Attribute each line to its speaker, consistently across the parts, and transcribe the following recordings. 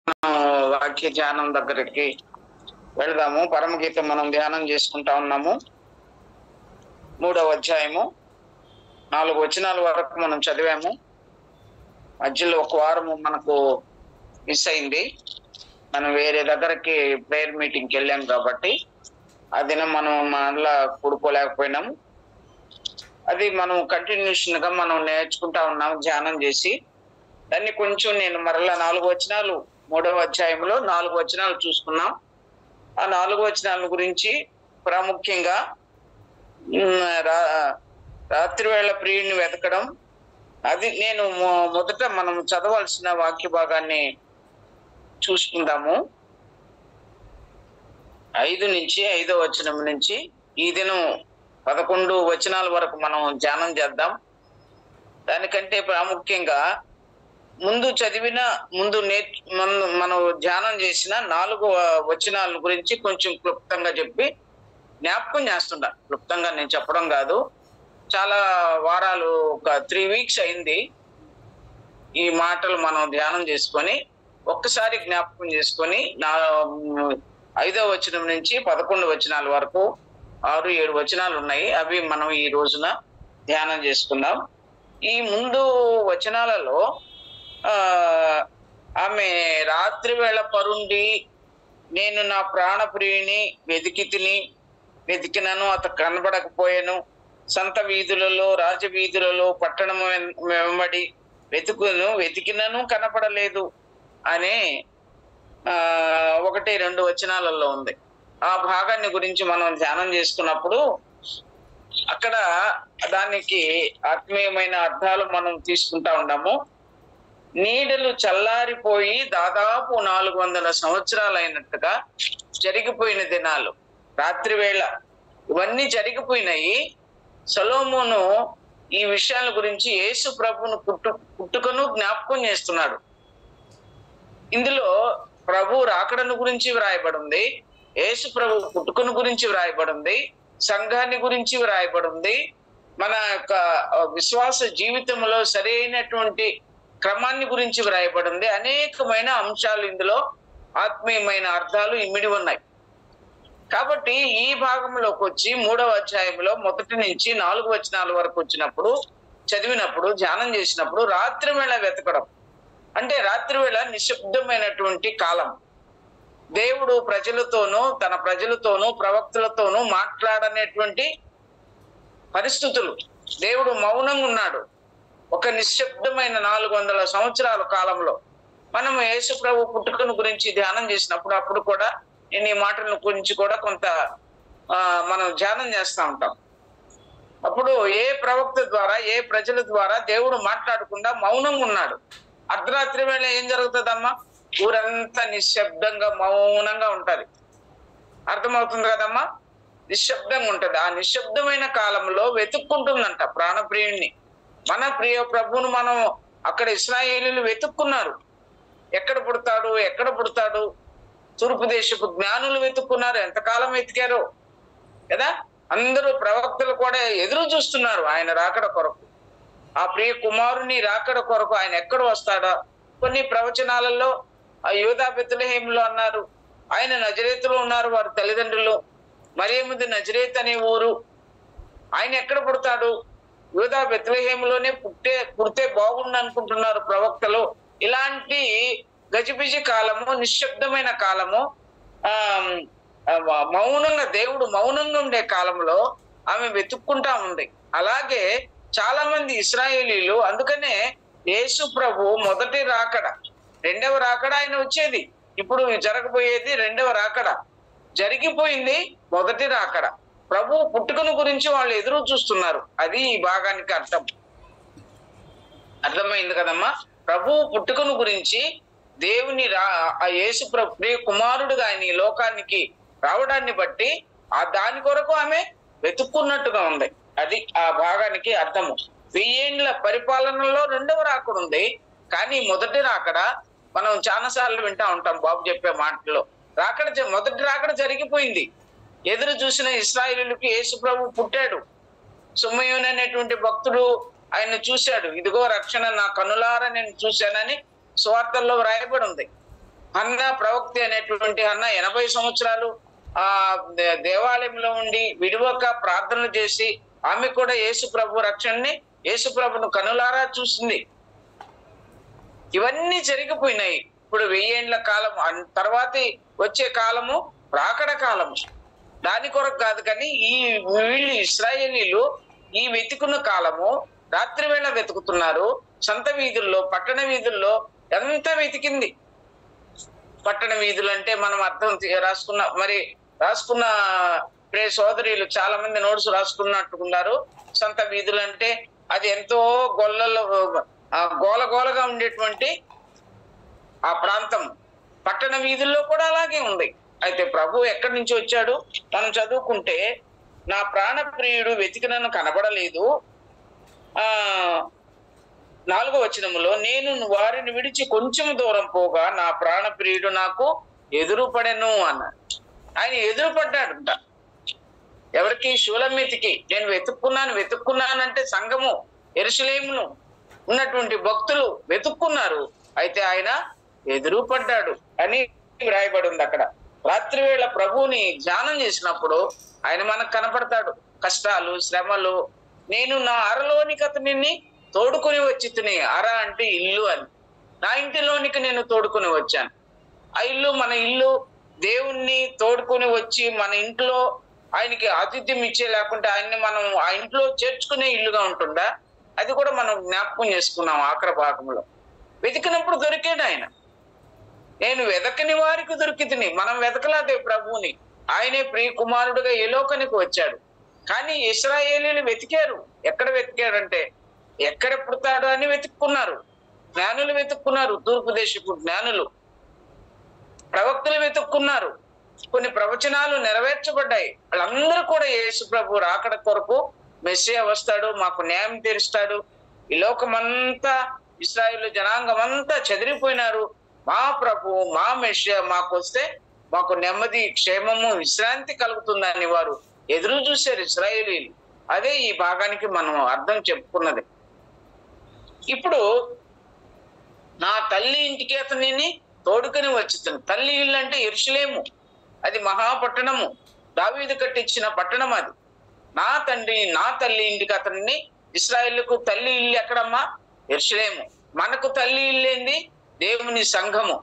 Speaker 1: వాక్య ధ్యానం దగ్గరికి వెళదాము. పరమగీతం మనం ధ్యానం చేసుకుంటా ఉన్నాము. 3వ అధ్యాయము 4 వచనాల వరకు మనం చదివాము. మధ్యలో ఒక వారము మనకు మిస్ అయింది. మనం వేరే దగ్గరకి ప్రేయర్ మీటింగ్కి వెళ్ళాం కాబట్టి ఆ దినం మనం మళ్ళా కూడుకోలేకపోయినాము. అది మనం కంటిన్యూషన్ గా మనం నేర్చుకుంటా ఉన్నాము ధ్యానం చేసి. దాన్ని కొంచెం నేను మరలా 4 వచనాలు 3వ అధ్యాయంలో 4 వచనాలు చూసుకున్నాం. ఆ 4 వచనాల గురించి ప్రాముఖ్యంగా రాత్రి వేళ ప్రియుడిని వెతకడం, అది నేను మొదట మనం చదవాల్సిన వాక్య భాగాన్ని చూసుకుందాము. 5 నుంచి 5వ వచనం నుంచి ఈ దినం 11 వచనాల వరకు మనం ధ్యానం చేద్దాం. దానికంటే ప్రాముఖ్యంగా ముందు మనం ధ్యానం చేసిన 4 వచనాల గురించి కొంచెం క్లుప్తంగా చెప్పి జ్ఞాపకం చేస్తుంటా. క్లుప్తంగా నేను చెప్పడం కాదు, చాలా వారాలు, ఒక 3 weeks అయింది ఈ మాటలు మనం ధ్యానం చేసుకొని ఒక్కసారి జ్ఞాపకం చేసుకొని 5వ వచనం నుంచి 11 వచనాల వరకు 6-7 వచనాలు ఉన్నాయి. అవి మనం ఈ రోజున ధ్యానం చేసుకుందాం. ఈ ముందు వచనాలలో ఆమె రాత్రి వేళ పరుండి నేను నా ప్రాణప్రియుని వెతికినను అతను కనబడకపోయాను, సంత వీధులలో రాజవీధులలో పట్టణం వెంబడి వెతికినను కనపడలేదు అనే 1-2 వచనాలలో ఉంది. ఆ భాగాన్ని గురించి మనం ధ్యానం చేసుకున్నప్పుడు అక్కడ దానికి ఆత్మీయమైన అర్థాలు మనం తీసుకుంటా ఉన్నాము. నీడలు చల్లారిపోయి దాదాపు 400 సంవత్సరాలు అయినట్టుగా జరిగిపోయిన దినాలు, రాత్రి వేళ ఇవన్నీ జరిగిపోయినాయి. సొలొమోను ఈ విషయాల గురించి యేసు ప్రభువును పుట్టుకను జ్ఞాపకం చేస్తున్నాడు. ఇందులో ప్రభు రాకడను గురించి వ్రాయబడింది, యేసు ప్రభు పుట్టుకను గురించి వ్రాయబడింది, సంఘాన్ని గురించి వ్రాయబడింది, మన యొక్క విశ్వాస జీవితంలో సరైనటువంటి క్రమాన్ని గురించి వ్రాయబడింది. అనేకమైన అంశాలు ఇందులో ఆత్మీయమైన అర్థాలు ఇమిడి ఉన్నాయి. కాబట్టి ఈ భాగంలోకి వచ్చి 3వ అధ్యాయంలో 1 నుంచి 4 వచనాల వరకు చదివినప్పుడు ధ్యానం చేసినప్పుడు రాత్రి వేళ వెతకడం అంటే రాత్రి వేళ నిశ్శబ్దమైనటువంటి కాలం. దేవుడు తన ప్రజలతోనూ ప్రవక్తలతోనూ మాట్లాడనేటువంటి పరిస్థితులు. దేవుడు మౌనంగా ఉన్నాడు. ఒక నిశ్శబ్దమైన 400 సంవత్సరాల కాలంలో మనం యేసు ప్రభు పుట్టుకను గురించి ధ్యానం చేసినప్పుడు అప్పుడు కూడా నేను ఈ మాటల గురించి కూడా కొంత మనం ధ్యానం చేస్తూ ఉంటాం. అప్పుడు ఏ ప్రవక్త ద్వారా ఏ ప్రజల ద్వారా దేవుడు మాట్లాడకుండా మౌనంగా ఉన్నాడు. అర్ధరాత్రి వేళ ఏం జరుగుతుందమ్మా? ఊరంతా నిశ్శబ్దంగా మౌనంగా ఉంటది. అర్థమవుతుంది కదమ్మా? నిశ్శబ్దంగా ఉంటది. ఆ నిశ్శబ్దమైన కాలంలో వెతుక్కుంటుందంట ప్రాణప్రియుణ్ణి. మన ప్రియ ప్రభువును మనం అక్కడ ఇశ్రాయేలీయులు వెతుక్కున్నారు. ఎక్కడ పుడతాడు? తూర్పు దేశపు జ్ఞానులు వెతుక్కున్నారు. ఎంతకాలం వెతికారో కదా. అందరూ ప్రవక్తలు కూడా ఎదురు చూస్తున్నారు ఆయన రాకడ కొరకు, ఆ ప్రియ కుమారుని రాకడ కొరకు. ఆయన ఎక్కడ వస్తాడా? కొన్ని ప్రవచనాలలో ఆ యూదా బెత్లెహేములో అన్నారు, ఆయన నజరేతులో ఉన్నారు వారి తల్లిదండ్రులు, మరియముది నజరేత్ అనే ఊరు. ఆయన ఎక్కడ పుడతాడు? యూదా బెత్లెహేములోనే పుడితే బాగుండు అనుకుంటున్నారు ప్రవక్తలు. ఇలాంటి గజిబిజి కాలము, నిశ్శబ్దమైన కాలము, దేవుడు మౌనంగా ఉండే కాలంలో ఆమె వెతుక్కుంటా ఉంది. అలాగే చాలా మంది ఇశ్రాయేలీలు. అందుకనే యేసు ప్రభు మొదటి రాకడ, 2వ రాకడ ఆయన వచ్చేది, ఇప్పుడు జరగబోయేది 2వ రాకడ. జరిగిపోయింది మొదటి రాకడ. ప్రభు పుట్టుకను గురించి వాళ్ళు ఎదురు చూస్తున్నారు. అది ఈ భాగానికి అర్థమైంది కదమ్మా? ప్రభు పుట్టుకను గురించి దేవుని యేసు ప్రియ కుమారుడుగా ఆయన ఈ లోకానికి రావడాన్ని బట్టి దాని కొరకు ఆమె వెతుక్కున్నట్టుగా ఉంది. అది ఆ భాగానికి అర్థము. 1000 ఏళ్ల పరిపాలనలో 2వ రాకడ ఉంది, కానీ మొదటి రాకడ మనం చాలాసార్లు వింటా ఉంటాం బాబు చెప్పే మాటల్లో. మొదటి రాకడ జరిగిపోయింది. ఎదురు చూసిన ఇశ్రాయేలీయులకు యేసు ప్రభు పుట్టాడు. సుమయోను అనేటువంటి భక్తుడు ఆయన చూశాడు. ఇదిగో రక్షణ నా కనులారా నేను చూశానని సువార్తల్లో వ్రాయబడి ఉంది. హన్న ప్రవక్తి అనేటువంటి హన్న 80 సంవత్సరాలు ఆ దేవాలయంలో ఉండి విడివక ప్రార్థనలు చేసి ఆమె కూడా యేసు ప్రభు రక్షణని, యేసు ప్రభును కనులారా చూసింది. ఇవన్నీ జరిగిపోయినాయి. ఇప్పుడు 1000 ఏండ్ల కాలం తర్వాత వచ్చే కాలము రాకడ కాలము. దాని కొరకు కాదు, కానీ వీళ్ళు ఇశ్రాయేలీలు ఈ వెతుకున్న కాలము రాత్రి వేళ వెతుకుతున్నారు. సంత వీధుల్లో, పట్టణ వీధుల్లో ఎంత వెతికింది. పట్టణ వీధులు అంటే మనం అర్థం రాసుకున్న సోదరులు చాలా మంది నోట్స్ రాసుకున్నట్టుకున్నారు. సంత వీధులు అంటే అది ఎంతో గోలగోలగా ఉండేటువంటి ఆ ప్రాంతం. పట్టణ వీధుల్లో కూడా అలాగే ఉంది. అయితే ప్రభు ఎక్కడి నుంచి వచ్చాడు మనం చదువుకుంటే, నా ప్రాణ ప్రియుడు వెతికినను కనబడలేదు. 4వ వచనములో, నేను వారిని విడిచి కొంచెం దూరం పోగా నా ప్రాణ ప్రియుడు నాకు ఎదురుపడెను అన్నాడు. ఆయన ఎదురుపడ్డాడంట. ఎవరికి? షూలమ్మితికి. నేను వెతుక్కున్నానంటే సంఘము, యెరూషలేమును ఉన్నటువంటి భక్తులు వెతుక్కున్నారు. అయితే ఆయన ఎదురుపడ్డాడు అని వ్రాయబడి ఉంది అక్కడ. రాత్రి వేళ ప్రభువుని ధ్యానం చేసినప్పుడు ఆయన మనకు కనపడతాడు. కష్టాలు, శ్రమలు. నేను నా అరలోనికి అతనిని తోడుకొని వచ్చి తిని. అర అంటే ఇల్లు అని. నా ఇంటిలోనికి నేను తోడుకొని వచ్చాను. ఆ ఇల్లు మన ఇల్లు. దేవుణ్ణి తోడుకొని వచ్చి మన ఇంట్లో ఆయనకి ఆతిథ్యం ఇచ్చే, లేకుంటే ఆయన్ని మనం ఆ ఇంట్లో చేర్చుకునే ఇల్లుగా ఉంటుందా? అది కూడా మనం జ్ఞాపకం చేసుకున్నాం. ఆఖరి భాగంలో వెతికినప్పుడు దొరికాడు ఆయన. నేను వెదకని వారికి దొరికితిని. మనం వెతకలాదే ప్రభువుని. ఆయనే ప్రియ కుమారుడుగా ఏ లోకానికి వచ్చాడు. కానీ ఇశ్రాయేలీలు వెతికారు. ఎక్కడ వెతికాడంటే, ఎక్కడ పుడతాడు అని వెతుక్కున్నారు. జ్ఞానులు వెతుక్కున్నారు. తూర్పు దేశపు జ్ఞానులు, ప్రవక్తలు వెతుక్కున్నారు. కొన్ని ప్రవచనాలు నెరవేర్చబడ్డాయి. వాళ్ళందరూ కూడా యేసు ప్రభు రాకడ కొరకు మెస్సియా వస్తాడు, మాకు న్యాయం తీరుస్తాడు, ఈ లోకమంతా ఇశ్రాయేలు జనాంగం అంతా చెదిరిపోయినారు, మా ప్రభు, మా మెస్సియా మాకు వస్తే మాకు నెమ్మది, క్షేమము, విశ్రాంతి కలుగుతుందని వారు ఎదురు చూశారు ఇశ్రాయేలీలు. అదే ఈ భాగానికి మనం అర్థం చెప్పుకున్నది. ఇప్పుడు నా తల్లి ఇంటికి అతనిని తోడుకొని వచ్చుతాను. తల్లి ఇల్లు అంటే యెరూషలేము. అది మహాపట్టణము, దావీదు కట్టించిన పట్టణం అది. నా తల్లి ఇంటికి అతనిని, ఇశ్రాయేలుకు తల్లి ఇల్లు ఎక్కడమ్మా? యెరూషలేము. మనకు తల్లి ఇల్లు ఏంది? దేవుని సంఘము,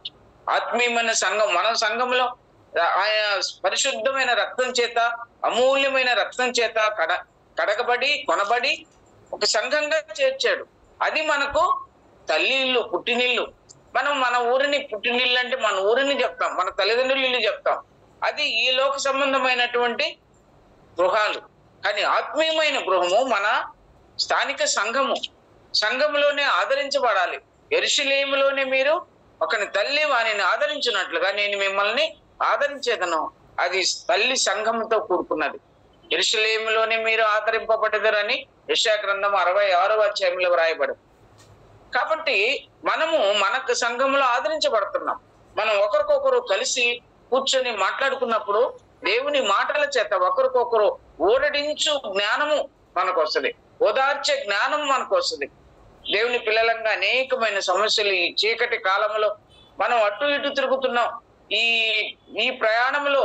Speaker 1: ఆత్మీయమైన సంఘం. మన సంఘంలో ఆయన పరిశుద్ధమైన రక్తం చేత, అమూల్యమైన రక్తం చేత కడగబడి, కొనబడి ఒక సంఘంగా చేర్చాడు. అది మనకు తల్లి ఇల్లు, పుట్టినిల్లు. మనం మన ఊరిని పుట్టినిల్లు అంటే మన ఊరిని చెప్తాం, మన తల్లిదండ్రుల ఇల్లు చెప్తాం. అది ఈ లోక సంబంధమైనటువంటి గృహాలు. కానీ ఆత్మీయమైన గృహము మన స్థానిక సంఘము. సంఘములోనే ఆదరించబడాలి. యెరూషలేములోనే మీరు ఒకని తల్లి వానిని ఆదరించినట్లుగా నేను మిమ్మల్ని ఆదరించేదను. అది తల్లి సంఘంతో కూడుకున్నది. యెరూషలేములోనే మీరు ఆదరింపబడదరని యెషయా గ్రంథం 66వ అధ్యాయంలో వ్రాయబడి. కాబట్టి మనము మనకు సంఘంలో ఆదరించబడుతున్నాం. మనం ఒకరికొకరు కలిసి కూర్చొని మాట్లాడుకున్నప్పుడు దేవుని మాటల చేత ఒకరికొకరు ఓరడించు జ్ఞానము మనకు వస్తుంది, ఓదార్చే జ్ఞానం మనకు వస్తుంది. దేవుని పిల్లలంగా అనేకమైన సమస్యలు ఈ చీకటి కాలంలో మనం అటు ఇటు తిరుగుతున్నాం. ఈ ప్రయాణంలో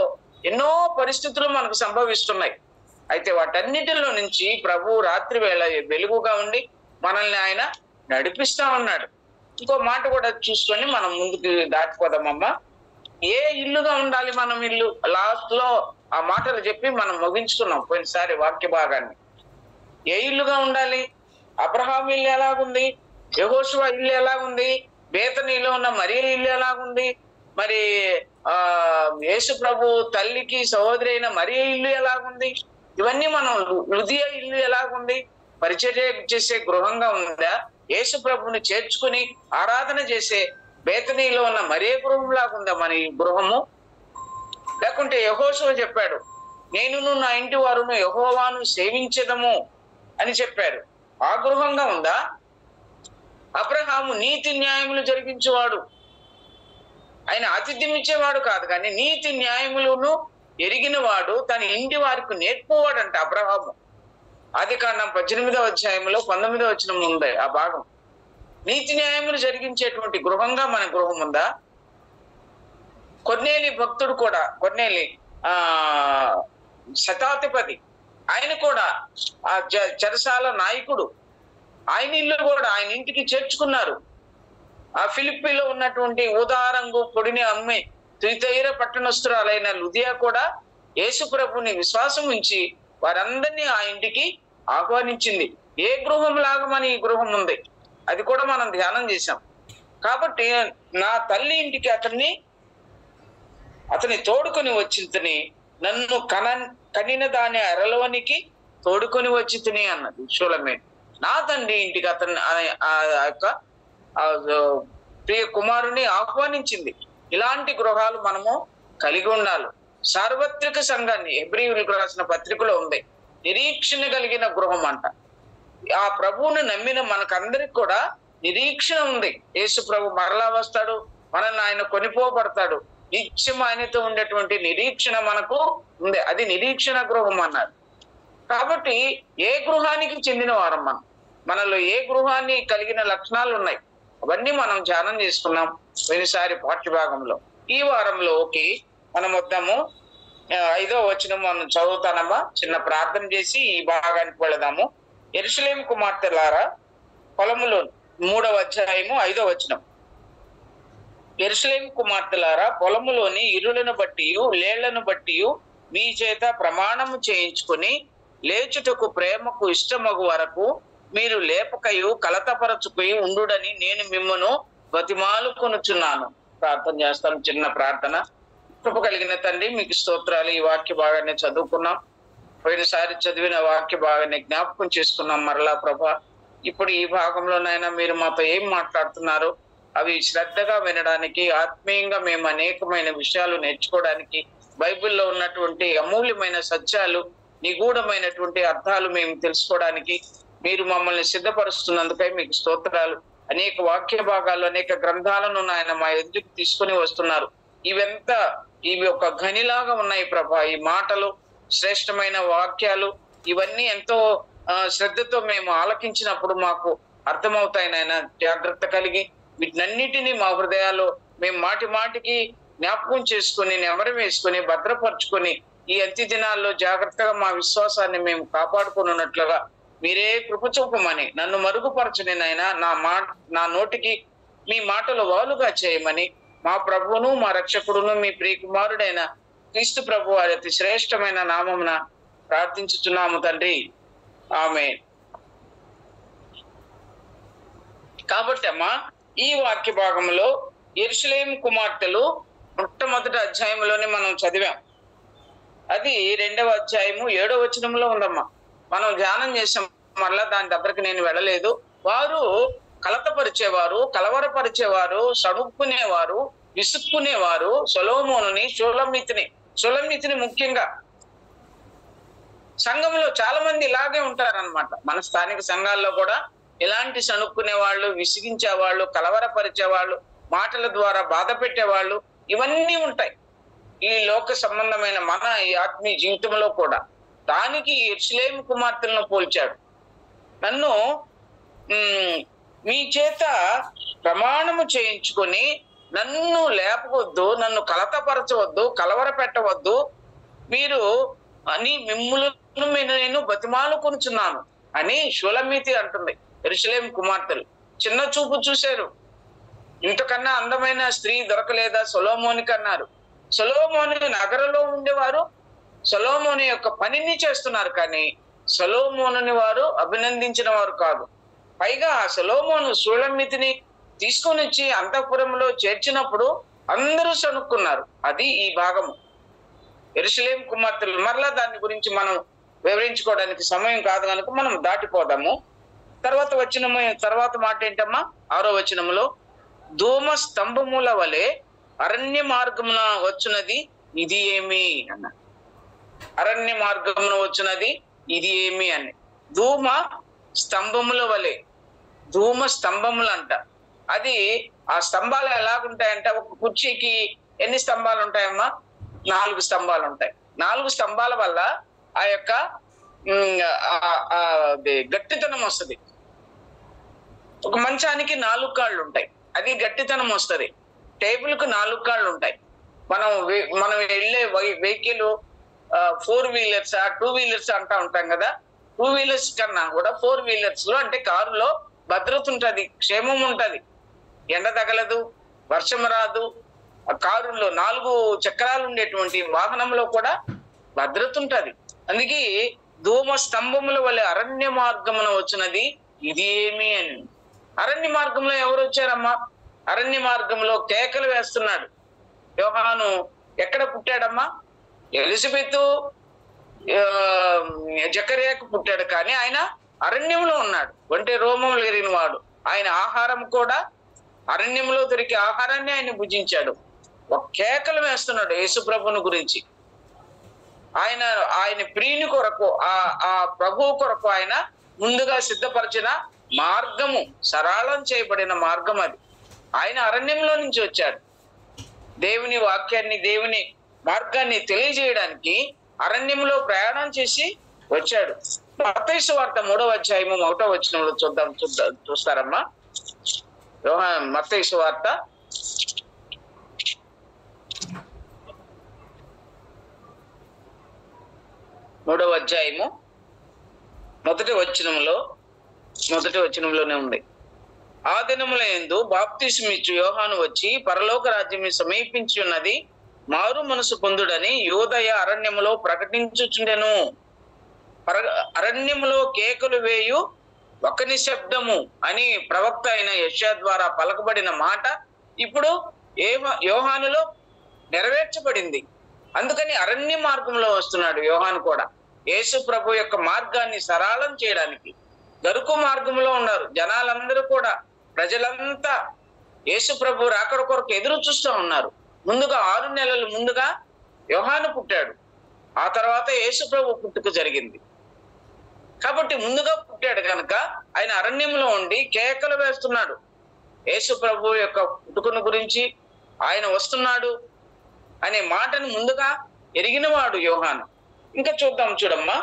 Speaker 1: ఎన్నో పరిస్థితులు మనకు సంభవిస్తున్నాయి. అయితే వాటన్నిటిలో నుంచి ప్రభు రాత్రి వేళ వెలుగుగా ఉండి మనల్ని ఆయన నడిపిస్తా ఉన్నాడు. ఇంకో మాట కూడా చూసుకొని మనం ముందుకు దాటిపోదామమ్మా. ఏ ఇల్లుగా ఉండాలి మనం? ఇల్లు లాస్ట్ లో ఆ మాటలు చెప్పి మనం ముగించుకున్నాం పోయినసారి వాక్య భాగాన్ని. ఏ ఇల్లుగా ఉండాలి? అబ్రహాం ఇల్లు ఎలాగుంది? యెహోషువ ఇల్లు ఎలాగుంది? బేతనీలో ఉన్న మరియ ఇల్లు ఎలాగుంది? మరి యేసు ప్రభు తల్లికి సహోదరి అయిన మరియ ఇల్లు ఎలాగుంది? ఇవన్నీ మనం లుదియా ఇల్లు ఎలాగుంది? పరిచర్య చేసే గృహంగా ఉందా? యేసు ప్రభుని చేర్చుకుని ఆరాధన చేసే బేతనీలో ఉన్న మరే గృహం లాగుందా మన ఈ గృహము? లేకుంటే యెహోషువ చెప్పాడు, నేనును నా ఇంటి వారును యెహోవాను సేవించదము అని చెప్పాడు. ఆ గృహంగా ఉందా? అబ్రహాము నీతి న్యాయములు జరిగించేవాడు. ఆయన ఆతిథ్యం ఇచ్చేవాడు కాదు, కానీ నీతి న్యాయములను ఎరిగిన వాడు తన ఇంటి వారికి నేర్పువాడంట అబ్రహాము. ఆదికాండం 18వ అధ్యాయంలో 19వ వచనం ఉంది ఆ భాగం. నీతి న్యాయములు జరిగించేటువంటి గృహంగా మన గృహం ఉందా? కొన్నేలి భక్తుడు కూడా, కొన్నేలి శతాధిపతి, ఆయన కూడా ఆ చెరసాల నాయకుడు, ఆయన ఇల్లు కూడా ఆయన ఇంటికి చేర్చుకున్నారు. ఆ ఫిలిప్పీలో ఉన్నటువంటి ఊదారంగు పొడిని అమ్మి తుయితైర పట్టణస్తురాలైన లుదియా కూడా యేసు ప్రభుని విశ్వాసం ఉంచి వారందరినీ ఆ ఇంటికి ఆహ్వానించింది. ఏ గృహం లాగమని ఈ గృహం ఉంది, అది కూడా మనం ధ్యానం చేశాం. కాబట్టి నా తల్లి ఇంటికి అతని తోడుకొని వచ్చిందని, నన్ను కనిన దాని అరలోనికి తోడుకొని వచ్చిందని అన్నది షూలమే. నా తండ్రి ఇంటికి ఆ యొక్క ప్రియ కుమారుని ఆహ్వానించింది. ఇలాంటి గృహాలు మనము కలిగి ఉండాలి. సార్వత్రిక సంఘాన్ని హెబ్రీయులకు రాసిన పత్రికలో ఉంది, నిరీక్షణ కలిగిన గృహం అంట. ఆ ప్రభువును నమ్మిన మనకందరికి కూడా నిరీక్షణ ఉంది. యేసు ప్రభు మరలా వస్తాడు, మనల్ని ఆయన కొనిపోబడతాడు. నిత్యం ఆయనతో ఉండేటువంటి నిరీక్షణ మనకు ఉంది. అది నిరీక్షణ గృహం అన్నారు. కాబట్టి ఏ గృహానికి చెందిన వారం మనలో ఏ గృహాన్ని కలిగిన లక్షణాలు ఉన్నాయి, అవన్నీ మనం ధ్యానం చేసుకున్నాం పోయినసారి పాఠ్యభాగంలో. ఈ వారంలోకి మనం వద్దాము. 5వ వచనం మనం చదువుతానమ్మా. చిన్న ప్రార్థన చేసి ఈ భాగానికి వెళదాము. యెరూషలేము కుమార్తెలారా, పొలములో 3వ అధ్యాయము 5వ వచనం. యెరూషలేము కుమార్తెలారా, పొలములోని ఇరులను బట్టి లేళ్లను బట్టి మీ చేత ప్రమాణము చేయించుకొని లేచుటకు ప్రేమకు ఇష్టమగు వరకు మీరు లేపకయు కలతపరచుకయు ఉండుడని నేను మిమ్మను బతిమాలుకొనుచున్నాను. ప్రార్థన చేస్తాను. చిన్న ప్రార్థన. కృప కలిగిన తండ్రి, మీకు స్తోత్రాలు. ఈ వాక్య భాగాన్ని చదువుకున్నాం. పోయినసారి చదివిన వాక్య భాగాన్ని జ్ఞాపకం చేసుకున్నాం మరలా ప్రభా. ఇప్పుడు ఈ భాగంలోనైనా మీరు మాతో ఏం మాట్లాడుతున్నారో అవి శ్రద్ధగా వినడానికి, ఆత్మీయంగా మేము అనేకమైన విషయాలు నేర్చుకోవడానికి, బైబిల్లో ఉన్నటువంటి అమూల్యమైన సత్యాలు, నిగూఢమైనటువంటి అర్థాలు మేము తెలుసుకోవడానికి మీరు మమ్మల్ని సిద్ధపరుస్తున్నందుకై మీకు స్తోత్రాలు. అనేక వాక్య భాగాలు, అనేక గ్రంథాలను ఆయన మా ఎదుటికి తీసుకుని వస్తున్నారు. ఇవి ఒక గనిలాగా ఉన్నాయి ప్రభా. ఈ మాటలు, శ్రేష్టమైన వాక్యాలు, ఇవన్నీ ఎంతో శ్రద్ధతో మేము ఆలకించినప్పుడు మాకు అర్థమవుతాయి నాయన. జాగ్రత్త కలిగి వీటినన్నిటినీ మా హృదయాల్లో మేము మాటి మాటికి జ్ఞాపకం చేసుకుని, నెమరు వేసుకొని, భద్రపరుచుకొని ఈ అంత్య దినాల్లో జాగ్రత్తగా మా విశ్వాసాన్ని మేము కాపాడుకున్నట్లుగా మీరే కృప చూపమని, నన్ను మరుగుపరచని నాయన, నా నోటికి మీ మాటలు వాలుగా చేయమని మా ప్రభువును మా రక్షకుడును మీ ప్రియకుమారుడైన క్రీస్తు ప్రభు వారి అతి శ్రేష్టమైన నామమున ప్రార్థించుచున్నాము తండ్రి, ఆమేన్. కాబట్టి అమ్మా, ఈ వాక్య భాగంలో యెరూషలేము కుమార్తెలు మొట్టమొదటి అధ్యాయంలోనే మనం చదివాం. అది 2వ అధ్యాయము 7వ వచనంలో ఉందమ్మా. మనం ధ్యానం చేసాం. మరలా దాని దగ్గరికి నేను వెళ్ళలేదు. వారు కలతపరిచేవారు, కలవరపరిచేవారు, సడుక్కునేవారు, విసుక్కునేవారు సొలొమోనుని, షూలమ్మితిని ముఖ్యంగా. సంఘంలో చాలా మంది ఇలాగే ఉంటారనమాట. మన స్థానిక సంఘాల్లో కూడా ఇలాంటి సణుక్కునే వాళ్ళు, విసిగించే వాళ్ళు, కలవరపరిచేవాళ్ళు, మాటల ద్వారా బాధ పెట్టేవాళ్ళు, ఇవన్నీ ఉంటాయి ఈ లోక సంబంధమైన మన ఈ ఆత్మీయ జీవితంలో కూడా. దానికి యెరూషలేము కుమార్తెలను పోల్చాడు. నన్ను మీ చేత ప్రమాణము చేయించుకొని నన్ను లేపవద్దు, నన్ను కలతపరచవద్దు, కలవర పెట్టవద్దు మీరు అని మిమ్ములను నేను బతిమాలుకొనుచున్నాను అని షూలమ్మితి అంటుంది. యెరూషలేము కుమార్తెలు చిన్న చూపు చూశారు. ఇంతకన్నా అందమైన స్త్రీ దొరకలేదా సొలొమోనికి అన్నారు. సొలొమోను నగరంలో ఉండేవారు సొలొమోను యొక్క పనిని చేస్తున్నారు, కానీ సొలొమోనుని వారు అభినందించిన వారు కాదు. పైగా సొలొమోను షూలమ్మితిని తీసుకొని వచ్చి అంతఃపురంలో చేర్చినప్పుడు అందరూ సణుక్కున్నారు. అది ఈ భాగము. యెరూషలేము కుమార్తెలు. మరలా దాని గురించి మనం వివరించుకోవడానికి సమయం కాదు కనుక మనం దాటిపోదాము. తర్వాత మాట ఏంటమ్మా? 6వ వచనములో, ధూమ స్తంభముల వలె అరణ్య మార్గమున వచ్చున్నది ఇది ఏమి అన్న. అరణ్య మార్గమున వచ్చున్నది ఇది ఏమి అని. ధూమ స్తంభముల వలె, ధూమ స్తంభములు అంట. అది ఆ స్తంభాలు ఎలాగుంటాయంటే, ఒక కుర్చీకి ఎన్ని స్తంభాలు ఉంటాయమ్మా? 4 స్తంభాలు ఉంటాయి. 4 స్తంభాల వల్ల ఆ యొక్క గట్టితనం వస్తుంది. ఒక మంచానికి 4 కాళ్ళు ఉంటాయి, అది గట్టితనం వస్తుంది. టేబుల్ కు 4 కాళ్ళు ఉంటాయి. మనం వెళ్ళే వెహికల్ 4 వీలర్స్ 2 వీలర్స్ అంటా ఉంటాం కదా. 2 వీలర్స్ కన్నా కూడా 4 వీలర్స్ లో అంటే కారులో భద్రత ఉంటది, క్షేమం ఉంటది, ఎండ తగలదు, వర్షం రాదు. ఆ కారులో 4 చక్రాలు ఉండేటువంటి వాహనంలో కూడా భద్రత ఉంటది. అందుకే ధూమ స్తంభముల వల్ల అరణ్య మార్గమున వచ్చినది ఇది ఏమి అని. అరణ్య మార్గంలో ఎవరు వచ్చారమ్మా? అరణ్య మార్గంలో కేకలు వేస్తున్నాడు యోహాను. ఎక్కడ పుట్టాడమ్మా? ఎలిజబెత్ జకర్యాకు పుట్టాడు, కానీ ఆయన అరణ్యంలో ఉన్నాడు. ఒంటి రోమములు ఎరిగిన వాడు. ఆయన ఆహారం కూడా అరణ్యంలో దొరికే ఆహారాన్ని ఆయన భుజించాడు. ఒక కేకలు వేస్తున్నాడు యేసు ప్రభువుని గురించి. ఆయన ప్రియుని కొరకు, ఆ ప్రభువు కొరకు ఆయన ముందుగా సిద్ధపరిచిన మార్గము, సరళం చేయబడిన మార్గం అది. ఆయన అరణ్యంలో నుంచి వచ్చాడు. దేవుని వాక్యాన్ని, దేవుని మార్గాన్ని తెలియజేయడానికి అరణ్యంలో ప్రయాణం చేసి వచ్చాడు. మత్తయి సువార్త 3వ అధ్యాయము 1వ వచనంలో చూస్తారమ్మా. మత్తయి సువార్త 3వ అధ్యాయము 1వ వచనంలోనే ఉంది. ఆ దినముల యందు బాప్తిస్మిచ్చు యోహాను వచ్చి పరలోక రాజ్యము సమీపించి ఉన్నది, మారు మనసు పొందుడని యూదయ అరణ్యములో ప్రకటించుచుండెను. అరణ్యములో కేకలు వేయు ఒకని శబ్దము అని ప్రవక్త అయిన యెషయా ద్వారా పలకబడిన మాట ఇప్పుడు యోహానులో నెరవేర్చబడింది. అందుకని అరణ్య మార్గంలో వస్తున్నాడు యోహాను కూడా. యేసు ప్రభు యొక్క మార్గాన్ని సరళం చేయడానికి. గరుకు మార్గంలో ఉన్నారు జనాలందరూ కూడా, ప్రజలంతా యేసు ప్రభు రాకడ కొరకు ఎదురు చూస్తూ ఉన్నారు. ముందుగా 6 నెలలు ముందుగా యోహాను పుట్టాడు, ఆ తర్వాత యేసు ప్రభు పుట్టుక జరిగింది. కాబట్టి ముందుగా పుట్టాడు కనుక ఆయన అరణ్యంలో ఉండి కేకలు వేస్తున్నాడు యేసు ప్రభు యొక్క పుట్టుకను గురించి. ఆయన వస్తున్నాడు అనే మాటను ముందుగా ఎరిగినవాడు యోహాను. ఇంకా చూడమ్మా.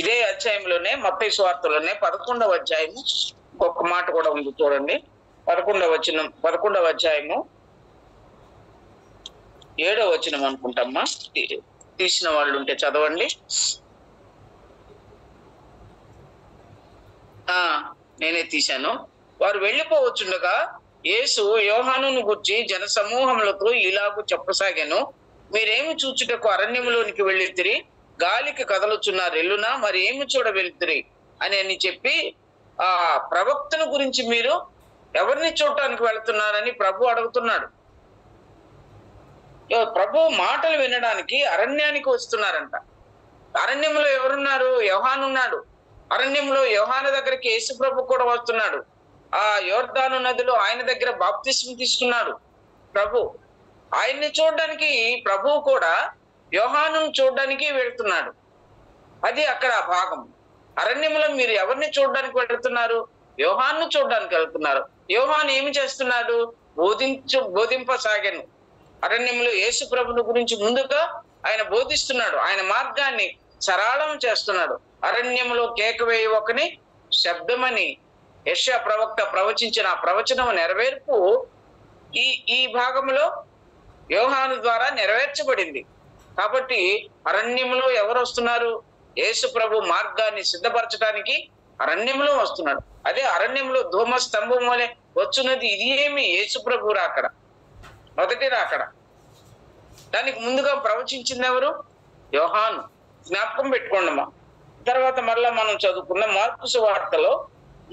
Speaker 1: ఇదే అధ్యాయంలోనే మత్తయి సువార్తలోనే 11వ అధ్యాయము ఇంకొక మాట కూడా ఉంది చూడండి. 11వ అధ్యాయము 7వ వచనం అనుకుంటామ్మా. తీసిన వాళ్ళు ఉంటే చదవండి. నేనే తీశాను. వారు వెళ్ళిపోవచ్చుండగా యేసు యోహానును గూర్చి జన సమూహములతో ఇలాగూ చెప్పసాగాను, మీరేమి చూచుటకు అరణ్యములోనికి వెళ్ళితిరి? గాలికి కదలుచున్న రెల్లునా మరి ఏమి చూడ వెళ్తురి అని చెప్పి ఆ ప్రవక్తను గురించి మీరు ఎవరిని చూడటానికి వెళుతున్నారని ప్రభు అడుగుతున్నాడు. ప్రభు మాటలు వినడానికి అరణ్యానికి వస్తున్నారంట. అరణ్యంలో ఎవరున్నారు? యోహాను ఉన్నాడు. అరణ్యంలో యోహాను దగ్గరికి యేసు ప్రభు కూడా వస్తున్నాడు. ఆ యోర్దాను నదిలో ఆయన దగ్గర బాప్తిస్మం తీసుకున్నాడు ప్రభు. ఆయన్ని చూడడానికి ప్రభువు కూడా యోహానును చూడడానికి వెళ్తున్నాడు. అది అక్కడ భాగం. అరణ్యంలో మీరు ఎవరిని చూడడానికి వెళ్తున్నారు? యోహాను చూడడానికి వెళ్తున్నారు. యోహాను ఏమి చేస్తున్నాడు? బోధింపసాగాను. అరణ్యంలో యేసు ప్రభుని గురించి ముందుగా ఆయన బోధిస్తున్నాడు. ఆయన మార్గాన్ని సరళం చేస్తున్నాడు. అరణ్యంలో కేకవేయ ఒకని శబ్దమని యెషయా ప్రవక్త ప్రవచించిన ప్రవచనం నెరవేర్పు ఈ భాగంలో యోహాను ద్వారా నెరవేర్చబడింది. కాబట్టి అరణ్యంలో ఎవరు వస్తున్నారు? యేసు ప్రభు మార్గాన్ని సిద్ధపరచడానికి అరణ్యంలో వస్తున్నాడు. అదే అరణ్యంలో ధూమ స్తంభం వలె వచ్చున్నది ఇది ఏమి? యేసు ప్రభు రాకడ, మొదటి రాకడ. దానికి ముందుగా ప్రవచించింది ఎవరు? యోహాను. జ్ఞాపకం పెట్టుకోండమ్మా. తర్వాత మళ్ళా మనం చదువుకున్న మార్కు సువార్తలో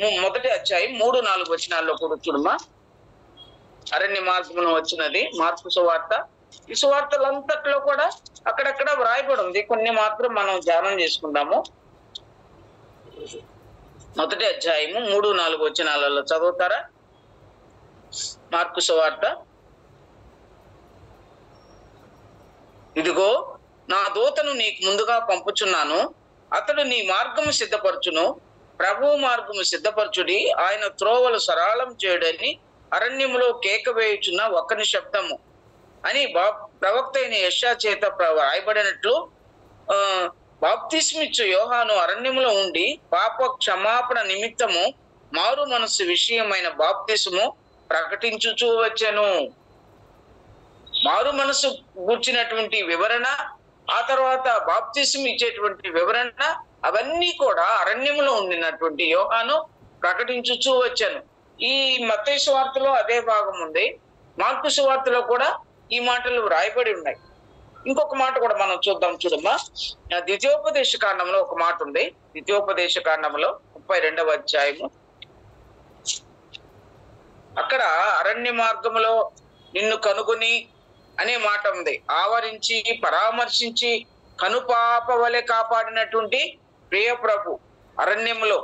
Speaker 1: 1వ అధ్యాయం 3-4 వచనాల్లో కూడా చూడమ్మా. అరణ్య మార్గంలో వచ్చినది మార్కు సువార్త. ఈ సువార్తలంతట్లో కూడా అక్కడక్కడ వ్రాయబడి ఉంది. కొన్ని మాత్రం మనం ధ్యానం చేసుకుందాము. 1వ అధ్యాయము 3-4 వచనాలలో చదువుతారా? మార్కు సువార్త. ఇదిగో నా దూతను నీకు ముందుగా పంపుచున్నాను, అతడు నీ మార్గము సిద్ధపరచును, ప్రభువు మార్గము సిద్ధపరచుడి, ఆయన త్రోవలు సరళం చేయడని అరణ్యములో కేక వేయుచున్న ఒకని శబ్దము అని ప్రవక్త అయిన యెషయా చేత రాయబడినట్లు బాప్తిస్మిచ్చు యోహాను అరణ్యములో ఉండి పాప క్షమాపణ నిమిత్తము మారు మనస్సు విషయమైన బాప్తిసము ప్రకటించుచూ వచ్చెను. మారు మనసు కూర్చున్నటువంటి వివరణ, ఆ తర్వాత బాప్తిసం ఇచ్చేటువంటి వివరణ, అవన్నీ కూడా అరణ్యంలో ఉండినటువంటి యోహాను ప్రకటించుచూ వచ్చాను. ఈ మత్తయి సువార్తలో అదే భాగం ఉంది. మార్కు సువార్తలో కూడా ఈ మాటలు రాయబడి ఉన్నాయి. ఇంకొక మాట కూడా మనం చూద్దాం. చూడమ్మా, ద్వితీయోపదేశ కాండంలో ఒక మాట ఉంది. ద్వితీయోపదేశ కాండంలో 32వ అధ్యాయము. అక్కడ అరణ్య మార్గంలో నిన్ను కనుగొని అనే మాట ఉంది. ఆవరించి పరామర్శించి కనుపాప వలె కాపాడినటువంటి ప్రియ ప్రభు అరణ్యంలో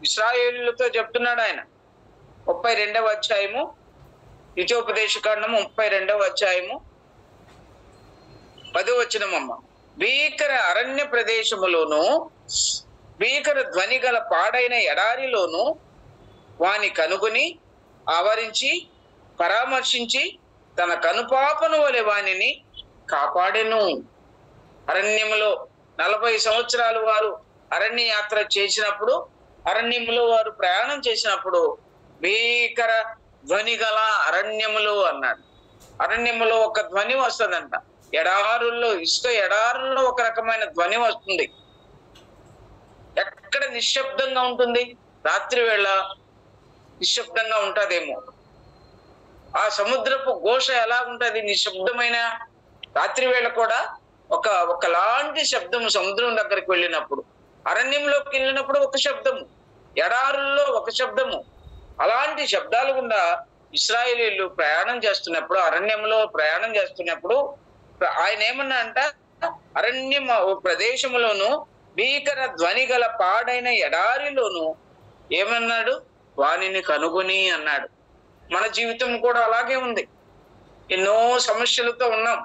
Speaker 1: ఇశ్రాయేలులతో చెప్తున్నాడు ఆయన. 32వ అధ్యాయము, ద్వితీయోపదేశ కాండము 32వ అధ్యాయము 10వ వచనమమ్మ. భీకర అరణ్య ప్రదేశములోను భీకర ధ్వని గల పాడైన ఎడారిలోను వాని కనుగొని ఆవరించి పరామర్శించి తన కనుపాపను వలె వానిని కాపాడెను. అరణ్యములో 40 సంవత్సరాలు వారు అరణ్య యాత్ర చేసినప్పుడు, అరణ్యంలో వారు ప్రయాణం చేసినప్పుడు భీకర ధ్వని గల అరణ్యములు అన్నాడు. అరణ్యములో ఒక ధ్వని వస్తుందంట. ఎడారుల్లో, ఇసుక ఎడారుల్లో ఒక రకమైన ధ్వని వస్తుంది. ఎక్కడ నిశ్శబ్దంగా ఉంటుంది? రాత్రి వేళ నిశ్శబ్దంగా ఉంటదేమో. ఆ సముద్రపు ఘోష ఎలా ఉంటది? నిశ్శబ్దమైన రాత్రి వేళ కూడా ఒకలాంటి శబ్దము. సముద్రం దగ్గరికి వెళ్ళినప్పుడు, అరణ్యంలోకి వెళ్ళినప్పుడు ఒక శబ్దము, ఎడారుల్లో ఒక శబ్దము. అలాంటి శబ్దాలు గుండా ఇశ్రాయేలీయులు ప్రయాణం చేస్తున్నప్పుడు, అరణ్యంలో ప్రయాణం చేస్తున్నప్పుడు ఆయన ఏమన్నా అంట, అరణ్య ప్రదేశములోను భీకర ధ్వని గల పాడైన ఎడారిలోను ఏమన్నాడు? వానిని కనుగొని అన్నాడు. మన జీవితం కూడా అలాగే ఉంది. ఎన్నో సమస్యలతో ఉన్నాం,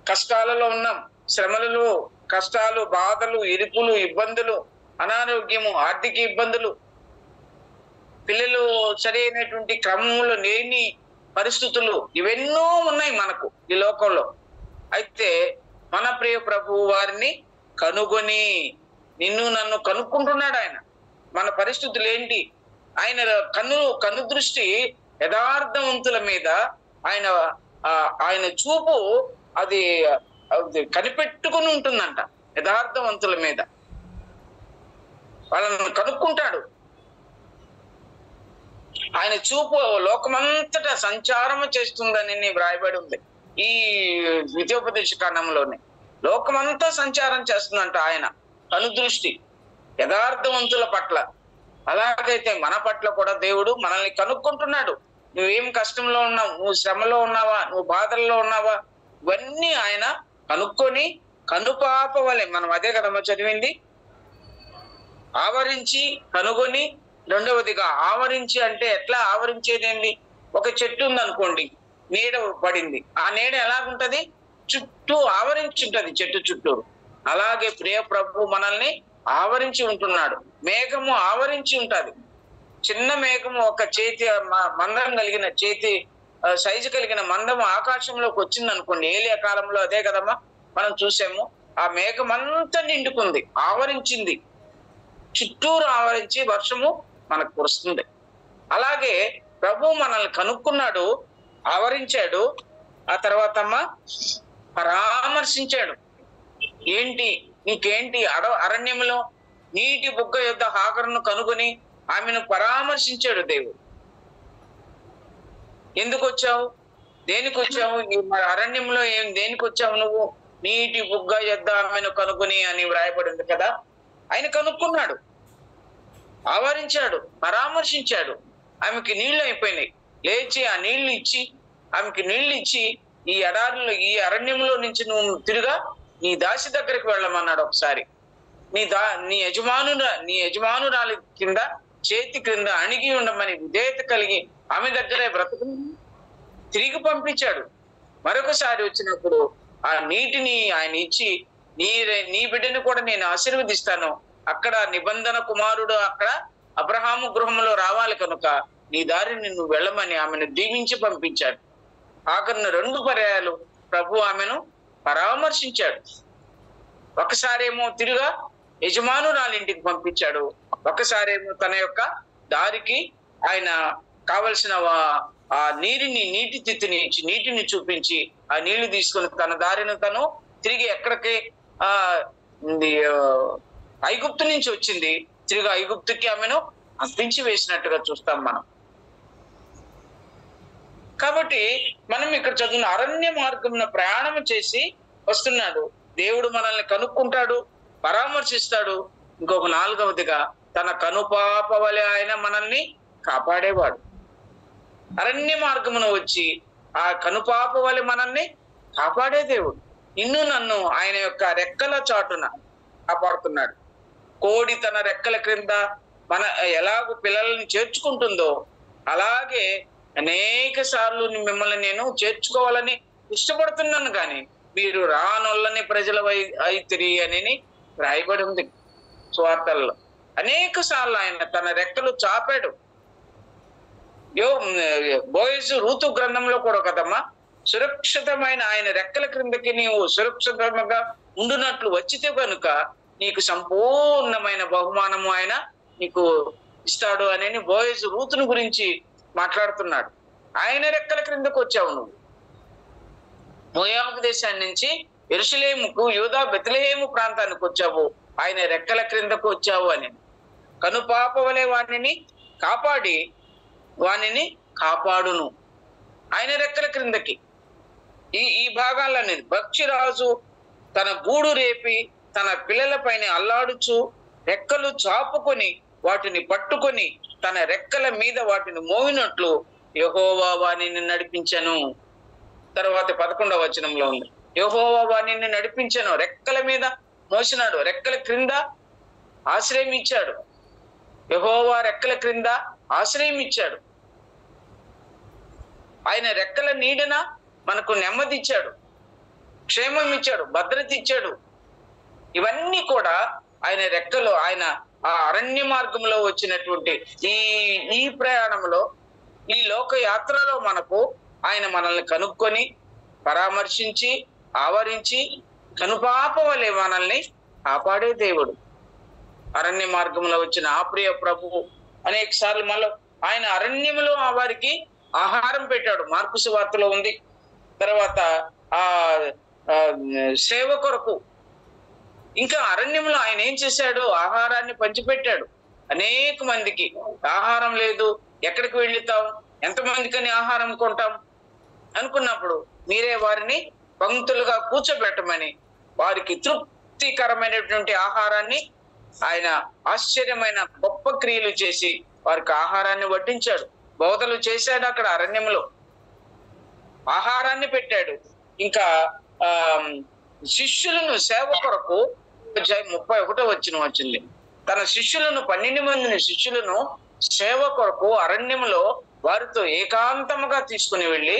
Speaker 1: కష్టాలలో ఉన్నాం, శ్రమలలో, కష్టాలు, బాధలు, ఇరుకులు, ఇబ్బందులు, అనారోగ్యము, ఆర్థిక ఇబ్బందులు, పిల్లలు సరైనటువంటి క్రమంలో లేని పరిస్థితులు, ఇవెన్నో ఉన్నాయి మనకు ఈ లోకంలో. అయితే మన ప్రియ ప్రభువు వారిని కనుగొని నిన్ను నన్ను కనుక్కుంటున్నాడు ఆయన. మన పరిస్థితులు ఏంటి? ఆయన కన్ను దృష్టి యథార్థవంతుల మీద, ఆయన చూపు అది కనిపెట్టుకుని ఉంటుందంట. యథార్థవంతుల మీద వాళ్ళని కనుక్కుంటాడు. ఆయన చూపు లోకమంతటా సంచారము చేస్తుందని వ్రాయబడి ఉంది ఈ ద్వితీయోపదేశ కాండంలోనే. లోకమంతా సంచారం చేస్తుందంట ఆయన కనుదృష్టి యథార్థవంతుల పట్ల. అలాగైతే మన పట్ల కూడా దేవుడు మనల్ని కనుక్కుంటున్నాడు. నువ్వేం కష్టంలో ఉన్నావు, నువ్వు శ్రమలో ఉన్నావా, నువ్వు బాధల్లో ఉన్నావా, ఇవన్నీ ఆయన కనుక్కొని కనుపాప వలె, మనం అదే కదమ్మా చదివింది, ఆవరించి కనుగొని. రెండవదిగా ఆవరించి అంటే ఎట్లా ఆవరించేది ఏంటి? ఒక చెట్టు ఉందనుకోండి, నీడ పడింది, ఆ నీడ ఎలాగుంటది? చుట్టూ ఆవరించి ఉంటది, చెట్టు చుట్టూరు. అలాగే ప్రియ ప్రభు మనల్ని ఆవరించి ఉంటున్నాడు. మేఘము ఆవరించి ఉంటది. చిన్న మేఘము, ఒక చేతి మందం కలిగిన, చేతి సైజు కలిగిన మందము ఆకాశంలోకి వచ్చింది అనుకోండి. ఏలియా కాలంలో అదే కదమ్మా మనం చూసాము. ఆ మేఘం అంతా నిండుకుంది, ఆవరించింది, చుట్టూరు ఆవరించి వర్షము మనకు కురుస్తుంది. అలాగే ప్రభు మనల్ని కనుక్కున్నాడు, ఆవరించాడు. ఆ తర్వాత పరామర్శించాడు. ఏంటి నీకేంటి? అరణ్యంలో నీటి బుగ్గ యొద్ద హాగరును కనుగొని ఆమెను పరామర్శించాడు దేవుడు. ఎందుకు వచ్చావు? దేనికి వచ్చావు? ఈ అరణ్యంలో దేనికి వచ్చావు నువ్వు? నీటి బుగ్గ యొద్ద ఆమెను కనుగొని అని వ్రాయబడింది కదా. ఆయన కనుక్కున్నాడు, ఆవరించాడు, పరామర్శించాడు. ఆమెకి నీళ్లు అయిపోయినాయి, లేచి ఆ నీళ్లు ఇచ్చి, ఆమెకి నీళ్లు ఇచ్చి, ఈ ఎడారిలో, ఈ అరణ్యంలో నుంచి నువ్వు తిరుగా నీ దాసి దగ్గరికి వెళ్ళమన్నాడు. ఒకసారి నీ యజమానురాలి కింద, చేతి క్రింద అణిగి ఉండమని విధేయత కలిగి ఆమె దగ్గరే బ్రతుకు తిరిగి పంపించాడు. మరొకసారి వచ్చినప్పుడు ఆ నీటిని ఆయన ఇచ్చి, నీ బిడ్డను కూడా నేను ఆశీర్వదిస్తాను, అక్కడ నిబంధన కుమారుడు అక్కడ అబ్రహాము గృహంలో రావాలి కనుక నీ దారిని నువ్వు వెళ్ళమని ఆమెను దీవించి పంపించాడు. ఆఖరిన 2 పర్యాయాలు ప్రభు ఆమెను పరామర్శించాడు. ఒకసారేమో తిరుగా యజమానురాలింటికి పంపించాడు, ఒకసారేమో తన యొక్క దారికి ఆయన కావలసిన ఆ నీటి తిత్తిని ఇచ్చి నీటిని చూపించి ఆ నీళ్లు తీసుకొని తన దారిని తను తిరిగి ఎక్కడికి ఐగుప్తు నుంచి వచ్చింది, తిరిగి ఐగుప్తుకి ఆమెను అప్పించి వేసినట్టుగా చూస్తాం మనం. కాబట్టి మనం ఇక్కడ చదివిన అరణ్య మార్గంలో ప్రయాణం చేసి వస్తున్నాడు. దేవుడు మనల్ని కనుక్కుంటాడు, పరామర్శిస్తాడు. ఇంకొక 4వదిగా తన కనుపాప వలె ఆయన మనల్ని కాపాడేవాడు. అరణ్య మార్గమున వచ్చి ఆ కనుపాప వలె మనల్ని కాపాడే దేవుడు నిన్ను నన్ను ఆయన యొక్క రెక్కల చాటున కాపాడుతున్నాడు. కోడి తన రెక్కల క్రింద మన ఎలాగో పిల్లల్ని చేర్చుకుంటుందో అలాగే అనేక సార్లు మిమ్మల్ని నేను చేర్చుకోవాలని ఇష్టపడుతున్నాను, కానీ మీరు రానొల్లని ప్రజల అయితిరి అని రాయబడి ఉంది సువార్తల్లో. అనేక సార్లు ఆయన తన రెక్కలు చాపాడు. బోయజు రూతు గ్రంథంలో కూడా కదమ్మా, సురక్షితమైన ఆయన రెక్కల క్రిందకి నీవు సురక్షితంగా ఉండునట్లు వచ్చితే కనుక నీకు సంపూర్ణమైన బహుమానము ఆయన నీకు ఇస్తాడు అని బోయజు రూతుని గురించి మాట్లాడుతున్నాడు. ఆయన రెక్కల క్రిందకు వచ్చావు నువ్వు. మోయాబు దేశాన్ని నుంచి యెరూషలేముకు యూదా బెత్లెహేము ప్రాంతానికి వచ్చావు, ఆయన రెక్కల క్రిందకు వచ్చావు అని. కనుపాప వలె వాణిని కాపాడి వాణిని కాపాడును ఆయన రెక్కల క్రిందకి. ఈ భాగాలన్నీ భక్షిరాజు తన గూడు రేపి తన పిల్లల పైన అల్లాడుచు రెక్కలు చాపుకొని వాటిని పట్టుకొని తన రెక్కల మీద వాటిని మోవినట్లు యెహోవా వాణిని నడిపించను. తర్వాత 11వ వచనంలో ఉంది, యెహోవా వాణిని నడిపించను, రెక్కల మీద మోసినాడు, రెక్కల క్రింద ఆశ్రయం ఇచ్చాడు. యెహోవా రెక్కల క్రింద ఆశ్రయం ఇచ్చాడు. ఆయన రెక్కల నీడన మనకు నెమ్మది ఇచ్చాడు, క్షేమం ఇచ్చాడు, భద్రత ఇచ్చాడు. ఇవన్నీ కూడా ఆయన రెక్కలు. ఆయన ఆ అరణ్య మార్గంలో వచ్చినటువంటి ఈ ప్రయాణంలో, ఈ లోక యాత్రలో మనకు ఆయన మనల్ని కనుక్కొని పరామర్శించి ఆవరించి కనుపాప వలె మనల్ని కాపాడే దేవుడు. అరణ్య మార్గంలో వచ్చిన ఆ ప్రియ ప్రభువు అనేక సార్లు మళ్ళీ ఆయన అరణ్యంలో వారికి ఆహారం పెట్టాడు, మార్కు సువార్తలో ఉంది. తర్వాత ఆ సేవ కొరకు ఇంకా అరణ్యంలో ఆయన ఏం చేశాడు, ఆహారాన్ని పంచిపెట్టాడు అనేక మందికి. ఆహారం లేదు, ఎక్కడికి వెళ్తాం, ఎంతమందికని ఆహారం కొంటాం అనుకున్నప్పుడు మీరే వారిని పంక్తులుగా కూర్చోబెట్టమని వారికి తృప్తికరమైనటువంటి ఆహారాన్ని ఆయన ఆశ్చర్యమైన గొప్ప క్రియలు చేసి వారికి ఆహారాన్ని వడ్డించాడు. బోధలు చేశాడు, అక్కడ అరణ్యంలో ఆహారాన్ని పెట్టాడు. ఇంకా శిష్యులను సేవ కొరకు 31వ వచనం వచ్చింది. తన శిష్యులను 12 మందిని శిష్యులను సేవ కొరకు అరణ్యంలో వారితో ఏకాంతముగా తీసుకుని వెళ్ళి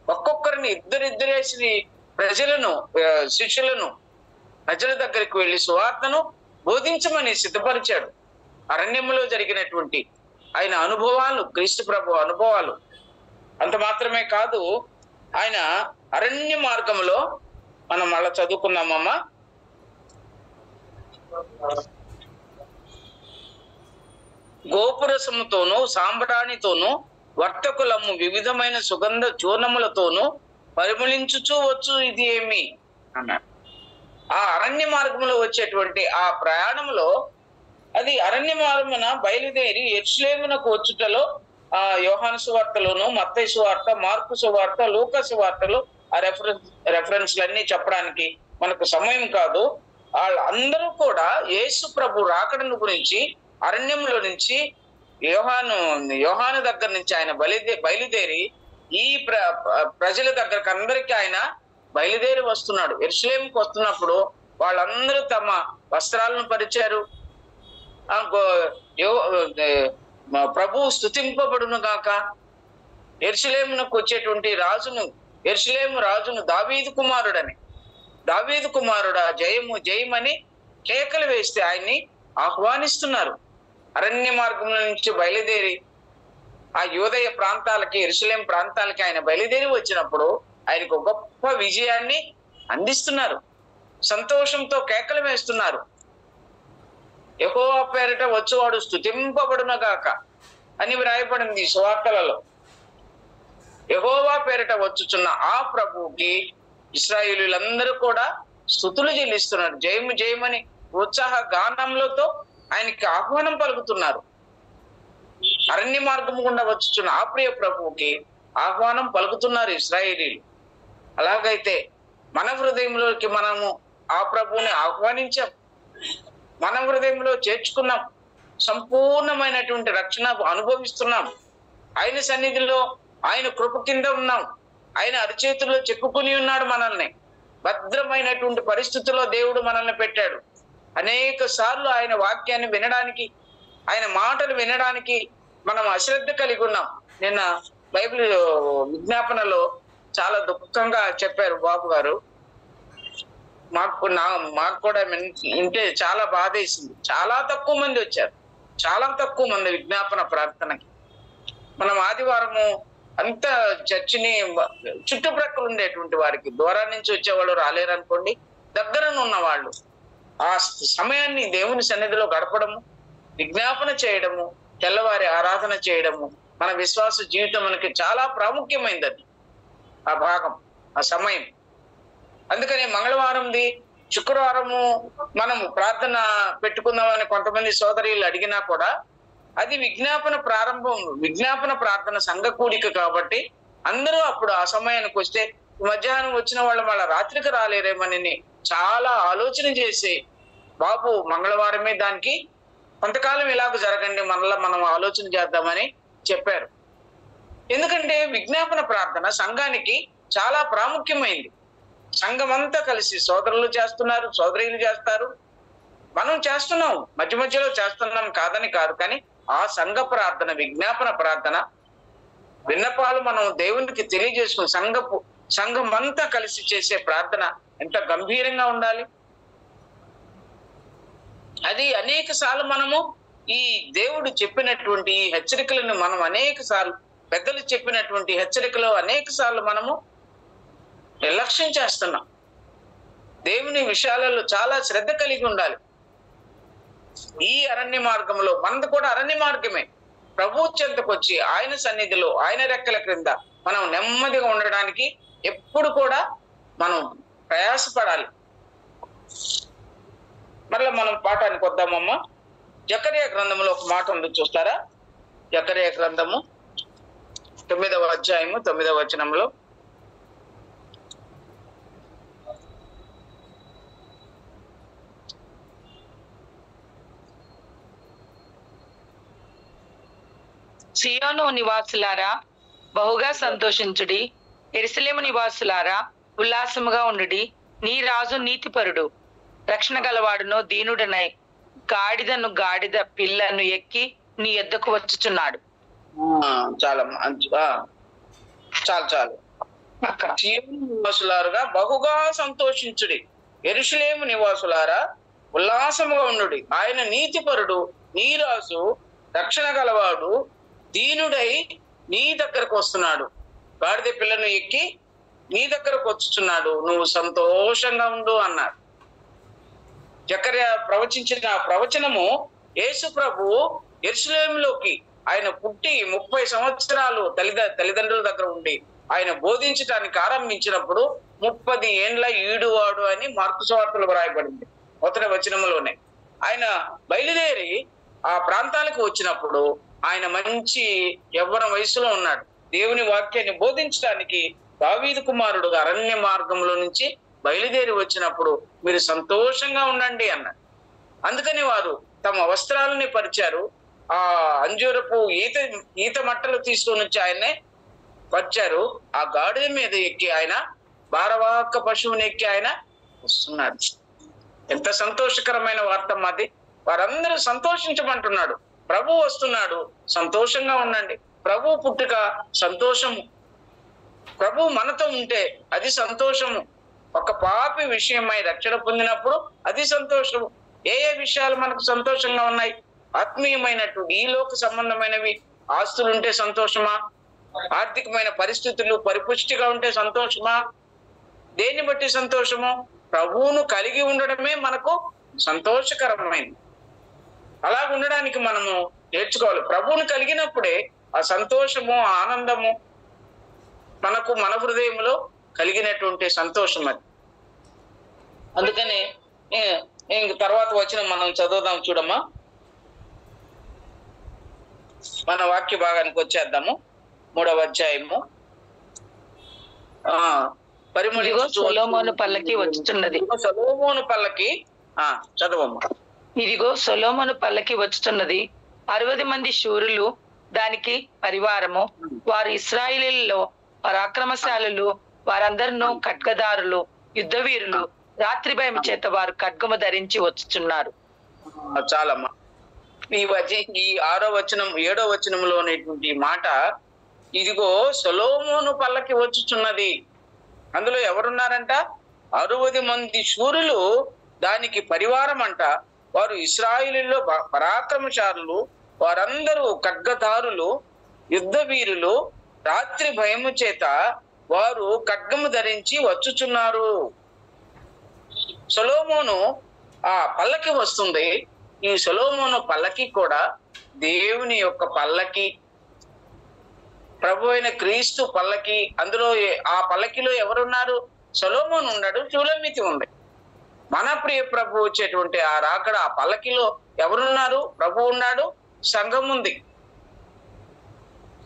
Speaker 1: ఒక్కొక్కరిని ఇద్దరేసి ప్రజలను శిష్యులను ప్రజల దగ్గరికి వెళ్ళి సువార్తను బోధించమని సిద్ధపరిచాడు. అరణ్యంలో జరిగినటువంటి ఆయన అనుభవాలు, క్రీస్తు ప్రభు అనుభవాలు. అంత మాత్రమే కాదు, ఆయన అరణ్య మార్గంలో మనం అలా చదువుకున్నామమ్మా. గోపురసముతోనూ సాంబ్రాణితోనూ వర్తకులము వివిధమైన సుగంధ చూర్ణములతోనూ పరిమళించుచూ వచ్చు ఇది ఏమి అన్నాడు. ఆ అరణ్య మార్గంలో వచ్చేటువంటి ఆ ప్రయాణంలో, అది అరణ్య మార్గమున బయలుదేరి యెరూషలేమునకు వచ్చుటలో ఆ యోహాను సువార్తలోను, మత్తయి సువార్త, మార్కు సువార్త, లూకా సువార్తలు ఆ రెఫరెన్స్లన్నీ చెప్పడానికి మనకు సమయం కాదు. వాళ్ళందరూ కూడా యేసు ప్రభు రాకడను గురించి అరణ్యంలో నుంచి యోహాను దగ్గర నుంచి ఆయన బయలుదేరి ఈ ప్రజల దగ్గరకు అందరికీ ఆయన బయలుదేరి వస్తున్నాడు. యెరూషలేముకు వస్తున్నప్పుడు వాళ్ళందరూ తమ వస్త్రాలను పరిచారు. ప్రభువు స్తుతింపబడును గాక, యెరూషలేమునకు వచ్చేటువంటి యెరూషలేము రాజును దావీదు కుమారుడా జయము జయమని కేకలు వేస్తే ఆయన్ని ఆహ్వానిస్తున్నారు. అరణ్య మార్గం నుంచి బయలుదేరి ఆ యూదయ ప్రాంతాలకి, యెరూషలేం ప్రాంతాలకి ఆయన బయలుదేరి వచ్చినప్పుడు ఆయనకు గొప్ప విజయాన్ని అందిస్తున్నారు. సంతోషంతో కేకలు వేస్తున్నారు. యెహోవా పేరిట వచ్చేవాడు స్తుతింపబడును గాక, అని వ్రాయబడింది సువార్తలలో. యెహోవా పేరిట వచ్చుచున్న ఆ ప్రభువుకి ఇశ్రాయేలీయులందరూ కూడా స్తుతులు చెల్లిస్తున్నారు. జయము జయమని ఉత్సాహ గానంలతో ఆయనకి ఆహ్వానం పలుకుతున్నారు. అరణ్య మార్గము గుండా వచ్చుచున్న ఆ ప్రియ ప్రభువుకి ఆహ్వానం పలుకుతున్నారు ఇశ్రాయేలీయులు. అలాగైతే మన హృదయంలోకి మనము ఆ ప్రభువుని ఆహ్వానించాం, మన హృదయంలో చేర్చుకున్నాం, సంపూర్ణమైనటువంటి రక్షణ అనుభవిస్తున్నాం. ఆయన సన్నిధిలో ఆయన కృప కింద ఉన్నాం. ఆయన అరచేతుల్లో చెక్కుకుని ఉన్నాడు. మనల్ని భద్రమైనటువంటి పరిస్థితుల్లో దేవుడు మనల్ని పెట్టాడు. అనేక సార్లు ఆయన వాక్యాన్ని వినడానికి, ఆయన మాటలు వినడానికి మనం అశ్రద్ధ కలిగి ఉన్నాం. నిన్న బైబిల్ విజ్ఞాపనలో చాలా దుఃఖంగా చెప్పారు బాబు గారు. మాకు కూడా వింటే చాలా బాధేసింది. చాలా తక్కువ మంది వచ్చారు, చాలా తక్కువ మంది విజ్ఞాపన ప్రార్థనకి. మనం ఆదివారము అంత చర్చిని చుట్టుప్రక్కల ఉండేటువంటి వారికి, దూరం నుంచి వచ్చేవాళ్ళు రాలేరనుకోండి, దగ్గరను ఉన్న వాళ్ళు ఆ సమయాన్ని దేవుని సన్నిధిలో గడపడము, విజ్ఞాపన చేయడము, తెల్లవారి ఆరాధన చేయడము మన విశ్వాస జీవితం మనకి చాలా ప్రాముఖ్యమైనది. అది ఆ భాగం, ఆ సమయం. అందుకని మంగళవారంది, శుక్రవారము మనము ప్రార్థన పెట్టుకుందామని కొంతమంది సోదరులు అడిగినా కూడా అది విజ్ఞాపన ప్రార్థన సంఘ కూడిక కాబట్టి అందరూ అప్పుడు ఆ సమయానికి వస్తే, మధ్యాహ్నం వచ్చిన వాళ్ళు మళ్ళీ రాత్రికి రాలేరేమని చాలా ఆలోచన చేసి, బాబు మంగళవారమే దానికి కొంతకాలం ఇలాగ జరగండి, మనం ఆలోచన చేద్దామని చెప్పారు. ఎందుకంటే విజ్ఞాపన ప్రార్థన సంఘానికి చాలా ప్రాముఖ్యమైంది. సంఘం అంతా కలిసి సోదరులు చేస్తున్నారు, సోదరీలు చేస్తారు, మనం చేస్తున్నాం, మధ్య మధ్యలో చేస్తున్నాం కాదని కాదు. కానీ ఆ సంఘ ప్రార్థన, విజ్ఞాపన ప్రార్థన, విన్నపాలు మనం దేవునికి తెలియజేసుకుని సంఘం అంతా కలిసి చేసే ప్రార్థన ఎంత గంభీరంగా ఉండాలి. అది అనేక సార్లు మనము ఈ దేవుడు చెప్పినటువంటి హెచ్చరికలను మనం అనేక సార్లు, పెద్దలు చెప్పినటువంటి హెచ్చరికలు అనేక సార్లు మనము నిర్లక్ష్యం చేస్తున్నాం. దేవుని విషయాలలో చాలా శ్రద్ధ కలిగి ఉండాలి. ఈ అరణ్య మార్గంలో మనది కూడా అరణ్య మార్గమే. ప్రభు చెంతకు వచ్చి ఆయన సన్నిధిలో, ఆయన రెక్కల క్రింద మనం నెమ్మదిగా ఉండడానికి ఎప్పుడు కూడా మనం ప్రయాసపడాలి. మరలా మనం పాఠానికి వద్దామమ్మా. జకర్యా గ్రంథంలో ఒక మాట ఉంది, చూస్తారా? జకర్యా గ్రంథము 9వ అధ్యాయము 9వ వచనంలో,
Speaker 2: సియోను నివాసులారా బహుగా సంతోషించుడి, యెరూషలేము నివాసులారా ఉల్లాసముగా ఉండుడి. నీ రాజు నీతిపరుడు, రక్షణ గలవాడును దీనుడనై గాడిద పిల్లను ఎక్కి నీ యొద్దకు వచ్చుచున్నాడు.
Speaker 1: చాలు సియోను నివాసులారుగా బహుగా సంతోషించుడి, యెరూషలేము నివాసులారా ఉల్లాసముగా ఉండుడి. ఆయన నీతిపరుడు, నీ రాజు రక్షణ గలవాడు దీనుడై నీ దగ్గరకు వస్తున్నాడు. గాడిద పిల్లను ఎక్కి నీ దగ్గరకు వచ్చుచున్నాడు, నువ్వు సంతోషంగా ఉండు అన్నాడు. జకర్యా ప్రవచించిన ప్రవచనము యేసు ప్రభు యెరూషలేములోకి ఆయన పుట్టి 30 సంవత్సరాలు తల్లిదండ్రుల దగ్గర ఉండి ఆయన బోధించడానికి ఆరంభించినప్పుడు 30 ఏండ్ల ఈడువాడు అని మార్కు సువార్తలో రాయబడింది మొదటి వచనంలోనే. ఆయన బయలుదేరి ఆ ప్రాంతాలకు వచ్చినప్పుడు ఆయన మంచి యవ్వన వయసులో ఉన్నాడు. దేవుని వాక్యాన్ని బోధించడానికి దావీదు కుమారుడుగా అరణ్య మార్గంలో నుంచి బయలుదేరి వచ్చినప్పుడు మీరు సంతోషంగా ఉండండి అన్నాడు. అందుకని వారు తమ వస్త్రాలని పరిచారు. ఆ అంజూరపు ఈత మట్టలు తీసుకొని వచ్చి ఆయన్నే పరిచారు. ఆ గాడిద మీద ఎక్కి ఆయన, భారవాహక పశువుని ఎక్కి ఆయన వస్తున్నాడు. ఎంత సంతోషకరమైన వార్త మాది. వారందరూ సంతోషించమంటున్నాడు. ప్రభు వస్తున్నాడు, సంతోషంగా ఉండండి. ప్రభు పుట్టుక సంతోషము. ప్రభు మనతో ఉంటే అది సంతోషము. ఒక పాపి విషయమై రక్షణ పొందినప్పుడు అది సంతోషము. ఏ విషయాలు మనకు సంతోషంగా ఉన్నాయి? ఆత్మీయమైనట్టు ఈ లోక సంబంధమైనవి. ఆస్తులు ఉంటే సంతోషమా? ఆర్థికమైన పరిస్థితులు పరిపుష్టిగా ఉంటే సంతోషమా? దేన్ని బట్టి సంతోషము? ప్రభువును కలిగి ఉండడమే మనకు సంతోషకరమైనది. అలా ఉండడానికి మనము నేర్చుకోవాలి. ప్రభువుని కలిగినప్పుడే ఆ సంతోషము, ఆనందము మనకు మన హృదయంలో కలిగినటువంటి సంతోషం అది. అందుకని ఇంక తర్వాత వచ్చిన మనం చదువుదాం చూడమ్మా. మన వాక్య భాగానికి వచ్చేద్దాము. 3వ అధ్యాయము.
Speaker 2: సొలొమోను పల్లకి వచ్చుచున్నది.
Speaker 1: సొలొమోను పల్లకి చదవమ్మా.
Speaker 2: ఇదిగో సొలొమోను పల్లకి వచ్చుచున్నది, 60 మంది శూరులు దానికి పరివారము, వారు ఇశ్రాయేలీయులలో పరాక్రమశాలులు, వారందరూ ఖడ్గదారులు, యుద్ధవీరులు, రాత్రి భయం చేత వారు ఖడ్గము ధరించి వచ్చుచున్నారు.
Speaker 1: చాలమ్మా. ఈ 6వ వచనం 7వ వచనంలో ఉన్నటువంటి మాట, ఇదిగో సొలొమోను పల్లకి వచ్చుచున్నది. అందులో ఎవరున్నారంట? 60 మంది శూరులు దానికి పరివారం అంట. వారు ఇశ్రాయేలీయులలో పరాక్రమశాలులు, వారందరూ ఖడ్గదారులు, యుద్ధ వీరులు, రాత్రి భయము చేత వారు ఖడ్గము ధరించి వచ్చుచున్నారు. సొలొమోను ఆ పల్లకి వస్తుంది. ఈ సొలొమోను పల్లకి కూడా దేవుని యొక్క పల్లకి, ప్రభు అయిన క్రీస్తు పల్లకి. అందులో ఆ పల్లకిలో ఎవరున్నారు? సొలొమోను ఉన్నాడు, షూలమ్మితి ఉంది. మన ప్రియ ప్రభు వచ్చేటువంటి ఆ రాకడ ఆ పల్లకిలో ఎవరున్నారు? ప్రభు ఉన్నాడు, సంఘం ఉంది.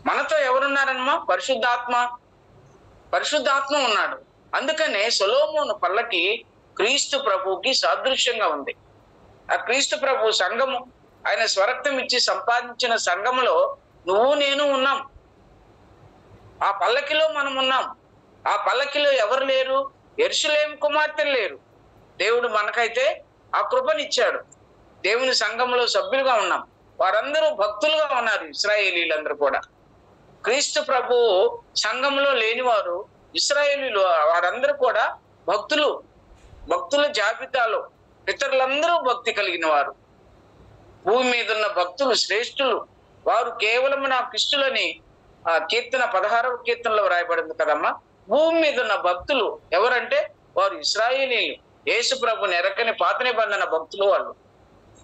Speaker 1: మనతో ఎవరున్నారమ్మా? పరిశుద్ధాత్మ ఉన్నాడు. అందుకనే సొలొమోను పల్లకి క్రీస్తు ప్రభుకి సాదృశ్యంగా ఉంది. ఆ క్రీస్తు ప్రభు సంఘము, ఆయన స్వరక్తం ఇచ్చి సంపాదించిన సంఘములో నువ్వు నేను ఉన్నాం. ఆ పల్లకిలో మనం ఉన్నాం. ఆ పల్లకిలో ఎవరు లేరు? యెరూషలేము కుమార్తెలు లేరు. దేవుడు మనకైతే ఆ కృపనిచ్చాడు. దేవుని సంఘంలో సభ్యులుగా ఉన్నాం. వారందరూ భక్తులుగా ఉన్నారు. ఇశ్రాయేలీలందరూ కూడా క్రీస్తు ప్రభు సంఘంలో లేనివారు ఇశ్రాయేలీలు, వారందరూ కూడా భక్తుల జాబితాలో పితరులందరూ భక్తి కలిగిన వారు. భూమి మీద ఉన్న భక్తులు శ్రేష్ఠులు. వారు కేవలం నా క్రిస్తులని కీర్తన 16వ కీర్తనలో రాయబడింది కదమ్మా. భూమి మీద ఉన్న భక్తులు ఎవరంటే వారు ఇశ్రాయేలీలు. యేసు ప్రభుని ఎరకని పాత నిబంధన భక్తులు.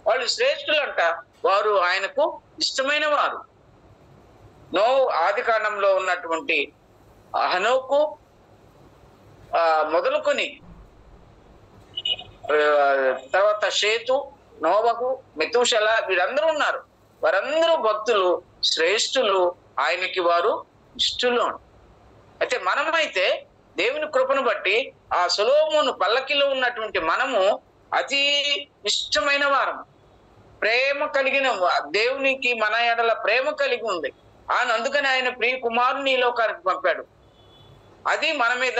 Speaker 1: వాళ్ళు శ్రేష్ఠులంట. వారు ఆయనకు ఇష్టమైన వారు. ఆది కాండంలో ఉన్నటువంటి హనోకు మొదలుకొని తర్వాత షేతు, నోవహు, మెతూషల, వీరందరూ ఉన్నారు. వారందరూ భక్తులు, శ్రేష్ఠులు, ఆయనకి వారు ఇష్టలు. అయితే మనమైతే దేవుని కృపను బట్టి ఆ సొలొమోను పల్లకిలో ఉన్నటువంటి మనము అతి ఇష్టమైన వారం, ప్రేమ కలిగిన, దేవునికి మన ఎడల ప్రేమ కలిగి ఉంది. అందుకని ఆయన ప్రియ కుమారుని ఈ లోకానికి పంపాడు. అది మన మీద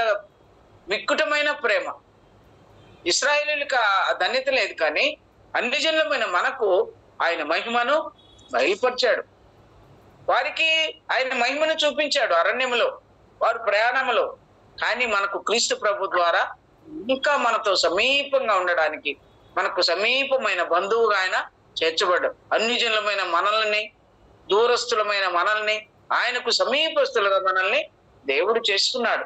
Speaker 1: వికృతమైన ప్రేమ. ఇశ్రాయేలీయులకు ఆ ధన్యత లేదు, కానీ అన్ని జనులమైన మనకు ఆయన మహిమను బయలుపరిచాడు. వారికి ఆయన మహిమను చూపించాడు అరణ్యములో, వారు ప్రయాణములో. కానీ మనకు క్రీస్తు ప్రభు ద్వారా ఇంకా మనతో సమీపంగా ఉండడానికి, మనకు సమీపమైన బంధువుగా ఆయన చేర్చబడ్డాడు. అన్ని జనులమైన మనల్ని, దూరస్తులమైన మనల్ని ఆయనకు సమీపస్తులుగా మనల్ని దేవుడు చేసుకున్నాడు.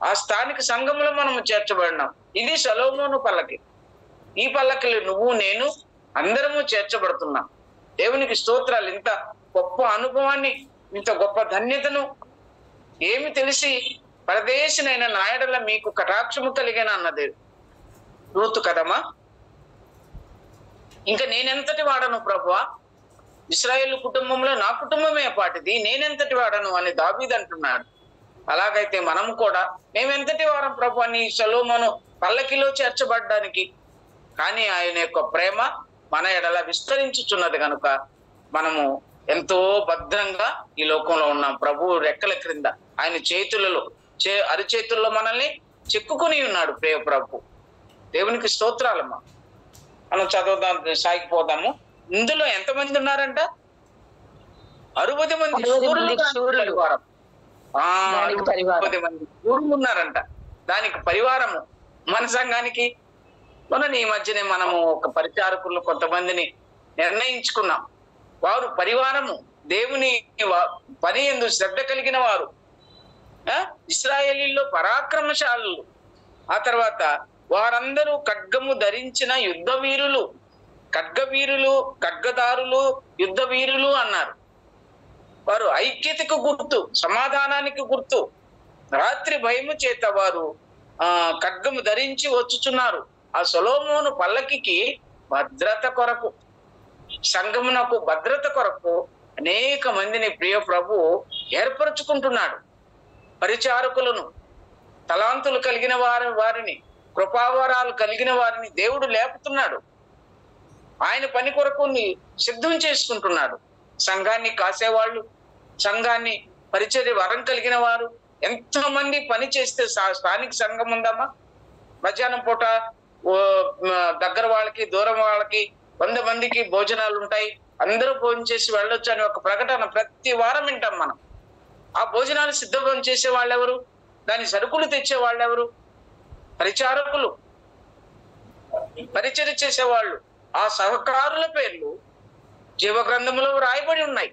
Speaker 1: ఆ స్థానిక సంఘంలో మనము చేర్చబడినాం. ఇది సొలొమోను పల్లకి. ఈ పల్లకిలో నువ్వు నేను అందరము చేర్చబడుతున్నాం. దేవునికి స్తోత్రాలు. ఇంత గొప్ప అనుభవాన్ని, ఇంత గొప్ప ధన్యతను ఏమి తెలిసి పరదేశినైన నాయడల మీకు కటాక్షము కలిగిన అన్నది రూతు కదమ్మా. ఇంకా నేనెంతటి వాడను ప్రభువా, ఇశ్రాయేలు కుటుంబంలో నా కుటుంబమే పాటిది, నేనెంతటి వాడను అని దావీదు అంటున్నాడు. అలాగైతే మనం కూడా మేమెంతటి వారం ప్రభు అని సొలొమోను పల్లకిలో చేర్చబడ్డానికి. కానీ ఆయన యొక్క ప్రేమ మన ఎడల విస్తరించుచున్నది కనుక మనము ఎంతో భద్రంగా ఈ లోకంలో ఉన్నాం. ప్రభు రెక్కల క్రింద ఆయన చేతులలో అరిచేతుల్లో మనల్ని చెక్కుకొని ఉన్నాడు ప్రియ ప్రభు. దేవునికి స్తోత్రాలమ్మా. మనం చదువుదాం, సాగిపోదాము. ఇందులో ఎంతమంది ఉన్నారంట? 60 మంది శూరులు. 60 మంది శూరులు ఉన్నారంట. దానికి పరివారము మన సంఘానికి. ఈ మధ్యనే మనము ఒక పరిచారకులు కొంతమందిని నిర్ణయించుకున్నాం. వారు పరివారము, దేవుని పని యందు శ్రద్ధ కలిగిన వారు, ఇశ్రాయేలీల్లో పరాక్రమశాలులు. ఆ తర్వాత వారందరూ ఖడ్గము ధరించిన యుద్ధ వీరులు. ఖడ్గవీరులు, ఖడ్గదారులు, యుద్ధ వీరులు అన్నారు. వారు ఐక్యతకు గుర్తు, సమాధానానికి గుర్తు. రాత్రి భయము చేత వారు ఖడ్గము ధరించి వచ్చుచున్నారు. ఆ సొలొమోను పల్లకికి భద్రత కొరకు, సంఘమునకు భద్రత కొరకు అనేక మందిని ప్రియ ప్రభు ఏర్పరచుకుంటున్నాడు. పరిచారకులను, తలాంతులు కలిగిన వారిని, కృపావరాలు కలిగిన వారిని దేవుడు లేపుతున్నాడు. ఆయన పని కొరకు సిద్ధం చేసుకుంటున్నాడు. సంఘాన్ని కాసేవాళ్ళు, సంఘాన్ని పరిచర్య వరం కలిగిన వారు ఎంతో మంది పని చేస్తే స్థానిక సంఘం ఉందమ్మా. మధ్యాహ్నం పూట దగ్గర వాళ్ళకి, దూరం వాళ్ళకి 100 మందికి భోజనాలు ఉంటాయి, అందరూ భోజనం చేసి వెళ్ళొచ్చు అని ఒక ప్రకటన ప్రతి వారం వింటాం మనం. ఆ భోజనాలు సిద్ధం చేసే వాళ్ళెవరు? దాని సరుకులు తెచ్చే వాళ్ళెవరు? పరిచారకులు, పరిచర్య చేసేవాళ్ళు. ఆ సహకారుల పేర్లు జీవగ్రంథంలో రాయబడి ఉన్నాయి.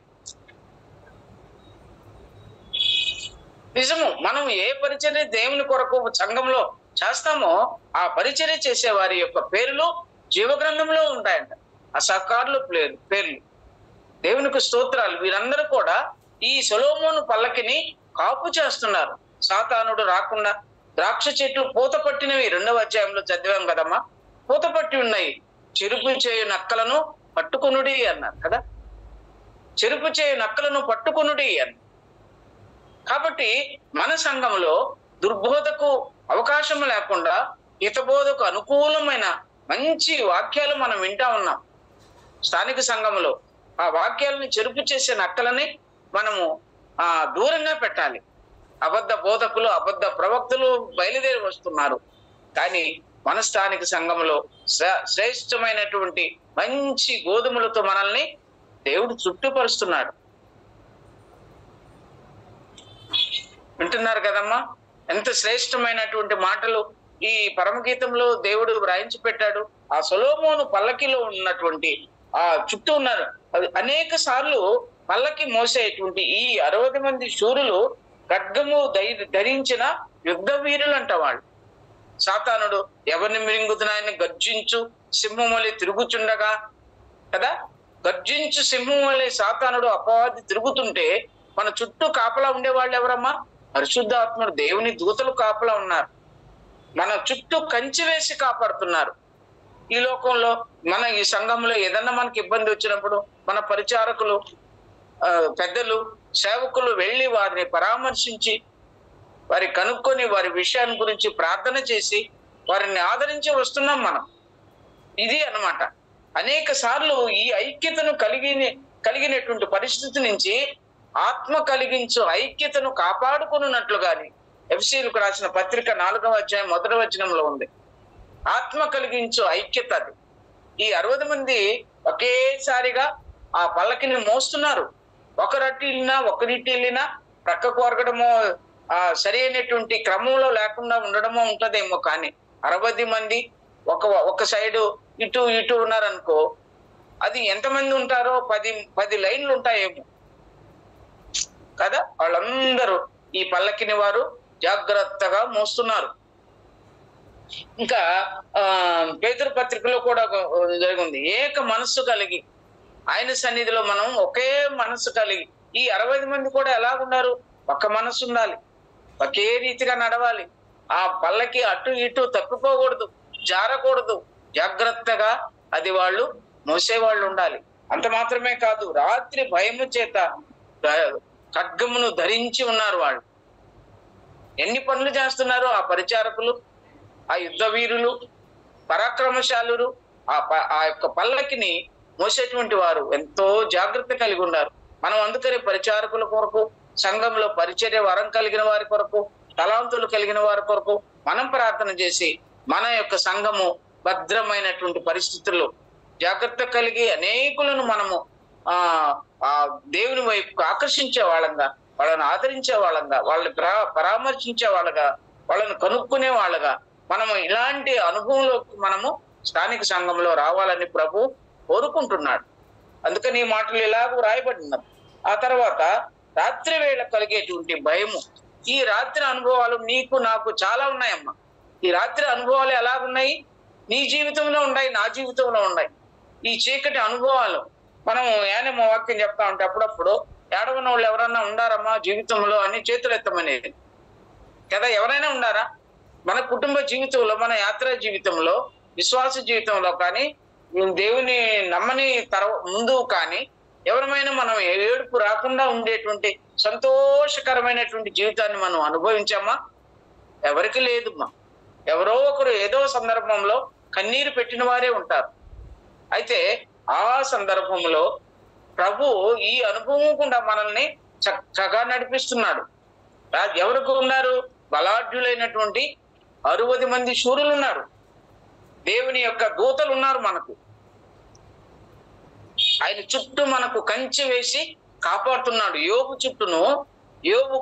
Speaker 1: నిజము. మనం ఏ పరిచర్య దేవుని కొరకు సంఘంలో చేస్తామో ఆ పరిచర్య చేసే వారి యొక్క పేర్లు జీవగ్రంథంలో ఉంటాయంట. ఆ సహకారుల పేర్లు. దేవునికి స్తోత్రాలు. వీరందరూ కూడా ఈ సొలొమోను పల్లకిని కాపు చేస్తున్నారు. సాతానుడు రాకుండా. ద్రాక్ష చెట్లు పూత పట్టినవి 2వ అధ్యాయంలో చదివాం కదమ్మా. పూత పట్టి ఉన్నాయి. చెరుపు చేయు నక్కలను పట్టుకొనుడి అన్నారు కదా. చెరుపు చేయు నక్కలను పట్టుకొనుడి అన్నారు. కాబట్టి మన సంఘంలో దుర్బోధకు అవకాశం లేకుండా హితబోధకు అనుకూలమైన మంచి వాక్యాలు మనం వింటా ఉన్నాం స్థానిక సంఘంలో. ఆ వాక్యాలని చెరుపు చేసే నక్కలని మనము దూరంగా పెట్టాలి. అబద్ధ బోధకులు, అబద్ధ ప్రవక్తలు బయలుదేరి వస్తున్నారు. కానీ మన స్థానిక సంఘంలో శ్రేష్టమైనటువంటి మంచి గోధుమలతో మనల్ని దేవుడు చుట్టుపరుస్తున్నాడు. వింటున్నారు కదమ్మా? ఎంత శ్రేష్టమైనటువంటి మాటలు ఈ పరమగీతంలో దేవుడు వ్రాయించి పెట్టాడు. ఆ సొలొమోను పల్లకిలో ఉన్నటువంటి ఆ చుట్టూ ఉన్నారు అనేక సార్లు పల్లకి మోసేటువంటి ఈ 60 మంది శూరులు ఖడ్గము ధరించిన యుద్ధ వీరులు అంట వాళ్ళు. సాతానుడు ఎవరిని మిరింగుతున్నాయని గర్జించు సింహం వలె తిరుగుచుండగా కదా, గర్జించు సింహం వలె సాతానుడు అపవాది తిరుగుతుంటే మన చుట్టూ కాపలా ఉండేవాళ్ళు ఎవరమ్మా? పరిశుద్ధాత్మడు, దేవుని దూతలు కాపలా ఉన్నారు. మన చుట్టూ కంచి వేసి కాపాడుతున్నారు. ఈ లోకంలో మన ఈ సంఘంలో ఏదన్నా మనకి ఇబ్బంది వచ్చినప్పుడు మన పరిచారకులు, పెద్దలు, సేవకులు వెళ్ళి వారిని పరామర్శించి వారి కనుక్కొని వారి విషయాన్ని గురించి ప్రార్థన చేసి వారిని ఆదరించి వస్తున్నాం మనం. ఇది అన్నమాట. అనేక సార్లు ఈ ఐక్యతను కలిగినటువంటి పరిస్థితి నుంచి ఆత్మ కలిగించు ఐక్యతను కాపాడుకున్నట్లుగాని ఎఫెసీయులకు రాసిన పత్రిక 4వ అధ్యాయం 1వ వచనంలో ఉంది. ఆత్మ కలిగించు ఐక్యత అది. ఈ 60 మంది ఒకేసారిగా ఆ పల్లకిని మోస్తున్నారు. ఒకరింటి వెళ్ళినా ప్రక్కకు వరగడమో సరి అయినటువంటి క్రమంలో లేకుండా ఉండడమో ఉంటదేమో, కానీ 60 మంది ఒక సైడు ఇటు ఉన్నారనుకో, అది ఎంతమంది ఉంటారో 10 లైన్లు ఉంటాయేమో కదా. వాళ్ళందరూ ఈ పల్లకిని వారు జాగ్రత్తగా మోస్తున్నారు. ఇంకా పేతురు పత్రికలో కూడా జరిగింది. ఏక మనస్సు కలిగి ఆయన సన్నిధిలో మనం ఒకే మనస్సు కలిగి, ఈ 60 మంది కూడా ఎలాగున్నారు? ఒక మనస్సు ఉండాలి, ఒకే రీతిగా నడవాలి. ఆ పల్లకి అటు ఇటు తప్పిపోకూడదు, జారకూడదు. జాగ్రత్తగా అది వాళ్ళు మోసేవాళ్ళు ఉండాలి. అంత మాత్రమే కాదు, రాత్రి భయము చేత ఖడ్గమును ధరించి ఉన్నారు వాళ్ళు. ఎన్ని పనులు చేస్తున్నారు ఆ పరిచారకులు, ఆ యుద్ధ వీరులు, పరాక్రమశాలురు. ఆ యొక్క పల్లకిని మోసేటువంటి వారు ఎంతో జాగ్రత్త కలిగి ఉన్నారు. మనం అందుకని పరిచారకుల కొరకు, సంఘంలో పరిచర్య వరం కలిగిన వారి కొరకు, తలాంతులు కలిగిన వారి కొరకు మనం ప్రార్థన చేసి మన యొక్క సంఘము భద్రమైనటువంటి పరిస్థితుల్లో జాగ్రత్త కలిగి అనేకులను మనము ఆ దేవుని వైపుకు ఆకర్షించే వాళ్ళంగా, వాళ్ళని ఆదరించే వాళ్ళంగా, వాళ్ళని పరామర్శించే వాళ్ళగా, వాళ్ళని కనుక్కునే వాళ్ళగా మనము ఇలాంటి అనుభవంలోకి మనము స్థానిక సంఘంలో రావాలని ప్రభు కోరుకుంటున్నాడు. అందుకని ఈ మాటలు ఇలాగ రాయబడినారు. ఆ తర్వాత రాత్రి వేళ కలిగేటువంటి భయము. ఈ రాత్రి అనుభవాలు నీకు నాకు చాలా ఉన్నాయమ్మా. ఈ రాత్రి అనుభవాలు ఎలాగున్నాయి? నీ జీవితంలో ఉన్నాయి, నా జీవితంలో ఉన్నాయి. ఈ చీకటి అనుభవాలు మనం యానేమో వాక్యం చెప్తా ఉంటే అప్పుడప్పుడు ఏడవన వాళ్ళు ఎవరన్నా ఉండారమ్మా జీవితంలో అని చేతులు ఎత్తమనేది కదా. ఎవరైనా ఉండారా మన కుటుంబ జీవితంలో, మన యాత్రా జీవితంలో, విశ్వాస జీవితంలో కానీ, దేవుని నమ్మని ముందు కానీ ఎవరమైనా మనం ఏడుపు రాకుండా ఉండేటువంటి సంతోషకరమైనటువంటి జీవితాన్ని మనం అనుభవించామా? ఎవరికి లేదమ్మా. ఎవరో ఒకరు ఏదో సందర్భంలో కన్నీరు పెట్టిన వారే ఉంటారు. అయితే ఆ సందర్భంలో ప్రభు ఈ అనుభవం కూడా మనల్ని చక్కగా నడిపిస్తున్నాడు. ఎవరికి ఉన్నారు? బలాఢ్యులైనటువంటి 60 మంది శూరులు ఉన్నారు. దేవుని యొక్క దూతలు ఉన్నారు మనకు. ఆయన చుట్టూ మనకు కంచె వేసి కాపాడుతున్నాడు. యోబు చుట్టూను, యోబు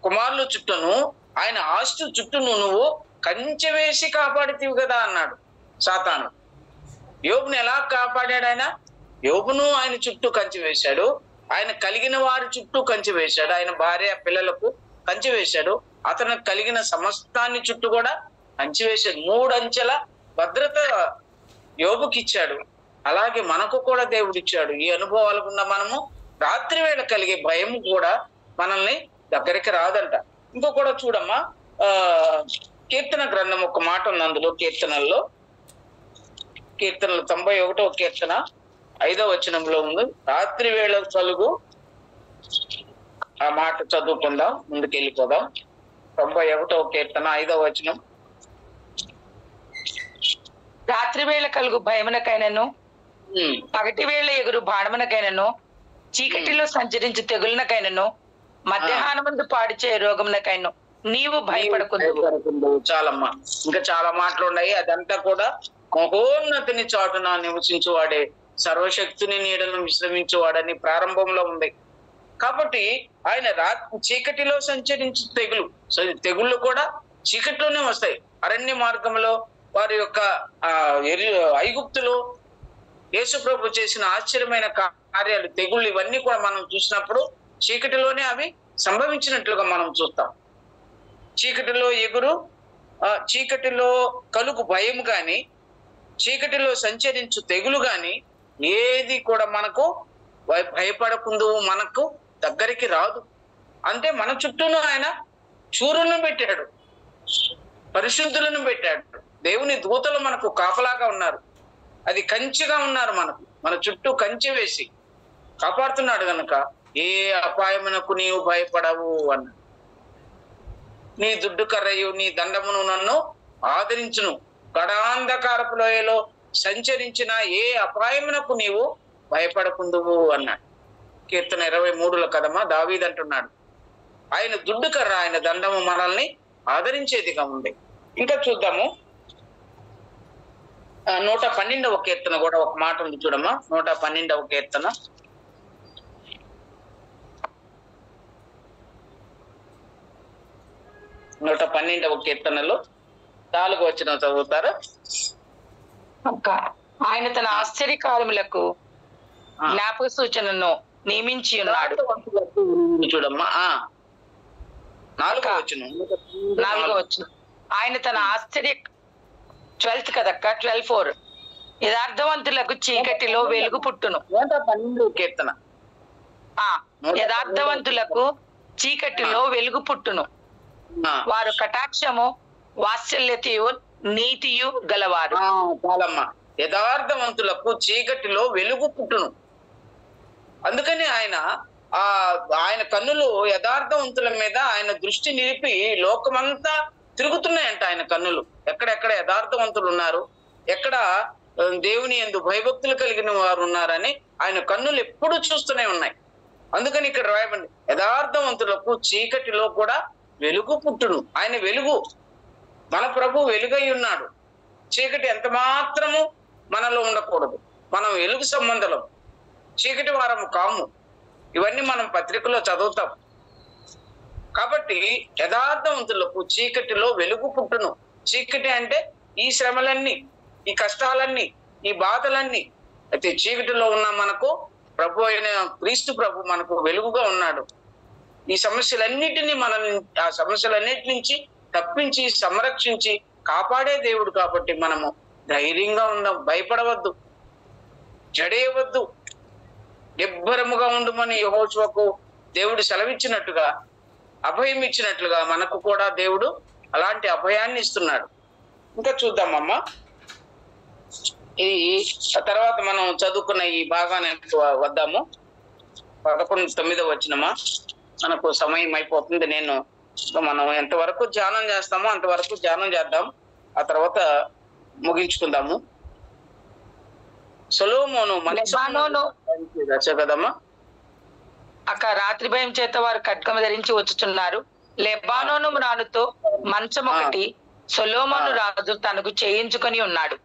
Speaker 1: కుమారుల చుట్టూను, ఆయన ఆస్తు చుట్టూను నువ్వు కంచె వేసి కాపాడితివి కదా అన్నాడు సాతాను. యోబుని ఎలా కాపాడాడు? ఆయన యోబును ఆయన చుట్టూ కంచె వేశాడు. ఆయన కలిగిన వారి చుట్టూ కంచె వేశాడు. ఆయన భార్య పిల్లలకు కంచె వేశాడు. అతను కలిగిన సమస్తాన్ని చుట్టూ కూడా కంచె వేశాడు. 3 అంచెల భద్రత యోబుకి ఇచ్చాడు. అలాగే మనకు కూడా దేవుడు ఇచ్చాడు. ఈ అనుభవాలు ఉన్న మనము రాత్రి వేళ కలిగే భయం కూడా మనల్ని దగ్గరికి రాదంట. ఇంకో కూడా చూడమ్మా, కీర్తన గ్రంథం ఒక మాట ఉంది అందులో. కీర్తనలు 91వ కీర్తన 5వ వచనంలో ఉంది. రాత్రి వేళ కలుగు, ఆ మాట చదువుకుందాం, ముందుకెళ్ళిపోదాం. 91వ కీర్తన 5వ వచనం.
Speaker 2: రాత్రి వేళ కలుగు భయమునకైనను, పగటి వేళ ఎగురు బాణమునకైనను, చీకటిలో సంచరించు తెగులనకైనను, మధ్యాహ్నమందు పాడిచే రోగమునకైనను నీవు భయపడకుందు.
Speaker 1: చాలమ్మా, ఇంకా చాలా మాటలు ఉన్నాయి. అదంతా కూడా మహోన్నతిని చాటున నివసించువాడే, సర్వశక్తిని నీడను విశ్రమించువాడని ప్రారంభంలో ఉంది. కాబట్టి ఆయన చీకటిలో సంచరించు తెగుళ్ళు కూడా చీకటిలోనే వస్తాయి. అరణ్య మార్గంలో వారి యొక్క ఐగుప్తులో యేసుప్రభు చేసిన ఆశ్చర్యమైన కార్యాలు, తెగుళ్ళు, ఇవన్నీ కూడా మనం చూసినప్పుడు చీకటిలోనే అవి సంభవించినట్లుగా మనం చూస్తాం. చీకటిలో ఎగురు, చీకటిలో కలుగు భయం గాని, చీకటిలో సంచరించు తెగులు గాని ఏది కూడా మనకు భయపడకుందు, మనకు దగ్గరికి రాదు. అంటే మన చుట్టూను ఆయన శూరులను పెట్టాడు, పరిశుద్ధులను పెట్టాడు. దేవుని దూతలు మనకు కాపలాగా ఉన్నారు. అది కంచెగా ఉన్నారు మనకు. మన చుట్టూ కంచె వేసి కాపాడుతున్నాడు కనుక ఏ అపాయమునకు నీవు భయపడవు అన్న. నీ దుడ్డు కర్రయు నీ దండమును నన్ను ఆదరించును. గడాంధకారపు లోయలో సంచరించిన ఏ అపాయమునకు నీవు భయపడకుందువు అన్నాడు. కీర్తన 23లో కదమ్మా దావీదు అంటున్నాడు. ఆయన దుడ్డు కర్ర, ఆయన దండము మనల్ని ఆదరించేదిగా ఉంది. ఇంకా చూద్దాము, 112వ కీర్తన కూడా ఒక మాట ఉంది చూడమ్మా. 112వ కీర్తన 112వ కీర్తనలో 4వ వచనం చదువుతారు.
Speaker 2: ఆయన తన ఆశ్చర్యకాలములకు జ్ఞాపక సూచనను నియమించి ఉన్నాడు.
Speaker 1: చూడమ్మా 4వ వచనం.
Speaker 2: ఆయన తన ఆశ్చర్య 12th కదక్క, 12:4 యథార్థవంతులకు చీకటిలో వెలుగు పుట్టును.
Speaker 1: 112వ కీర్తన.
Speaker 2: యథార్థవంతులకు చీకటిలో వెలుగు పుట్టును, వారు కటాక్షము వాత్సల్యతయు నీతియు గలవారు.
Speaker 1: చాలమ్మా, యథార్థవంతులకు చీకటిలో వెలుగు పుట్టును. అందుకని ఆయన కన్నులు యథార్థవంతుల మీద ఆయన దృష్టి నిలిపి లోకమంతా తిరుగుతున్నాయంట. ఆయన కన్నులు ఎక్కడెక్కడ యథార్థవంతులు ఉన్నారు, ఎక్కడ దేవుని యందు భయభక్తులు కలిగిన వారు ఉన్నారని ఆయన కన్నులు ఎప్పుడూ చూస్తూనే ఉన్నాయి. అందుకని ఇక్కడ రాయబడింది, యథార్థవంతులకు చీకటిలో కూడా వెలుగు పుట్టును. ఆయన వెలుగు, మన ప్రభు వెలుగై ఉన్నాడు. చీకటి ఎంత మాత్రము మనలో ఉండకూడదు. మనం వెలుగు సంబంధం, చీకటి వారము కాము. ఇవన్నీ మనం పత్రికలో చదువుతాం. కాబట్టి యథార్థవంతులకు చీకటిలో వెలుగు పుట్టును. చీకటి అంటే ఈ శ్రమలన్నీ, ఈ కష్టాలన్నీ, ఈ బాధలన్నీ. అయితే చీకటిలో ఉన్న మనకు ప్రభు అయిన క్రీస్తు ప్రభు మనకు వెలుగుగా ఉన్నాడు. ఈ సమస్యలన్నిటినీ ఆ సమస్యలన్నిటి నుంచి తప్పించి సంరక్షించి కాపాడే దేవుడు. కాబట్టి మనము ధైర్యంగా ఉందాం, భయపడవద్దు. జడేయవద్దు, నిబ్బరముగా ఉండుమని యెహోషువకు దేవుడు సెలవిచ్చినట్టుగా, అభయం ఇచ్చినట్లుగా మనకు కూడా దేవుడు అలాంటి అభయాన్ని ఇస్తున్నాడు. ఇంకా చూద్దామమ్మా. ఈ తర్వాత మనం చదువుకున్న ఈ భాగానికి వద్దాము. 11:9 వచనమా. మనకు సమయం అయిపోతుంది. మనం ఎంతవరకు ధ్యానం చేస్తామో అంతవరకు ధ్యానం చేద్దాం, ఆ తర్వాత ముగించుకుందాము. సొలొమోను కదమ్మా.
Speaker 2: అక్క రాత్రి భయం చేత వారు ఖడ్గము ధరించి వచ్చుచున్నారు. లెబానోను మ్రానుతో మంచం ఒకటి సొలొమోను రాజు తనకు చేయించుకొని ఉన్నాడు.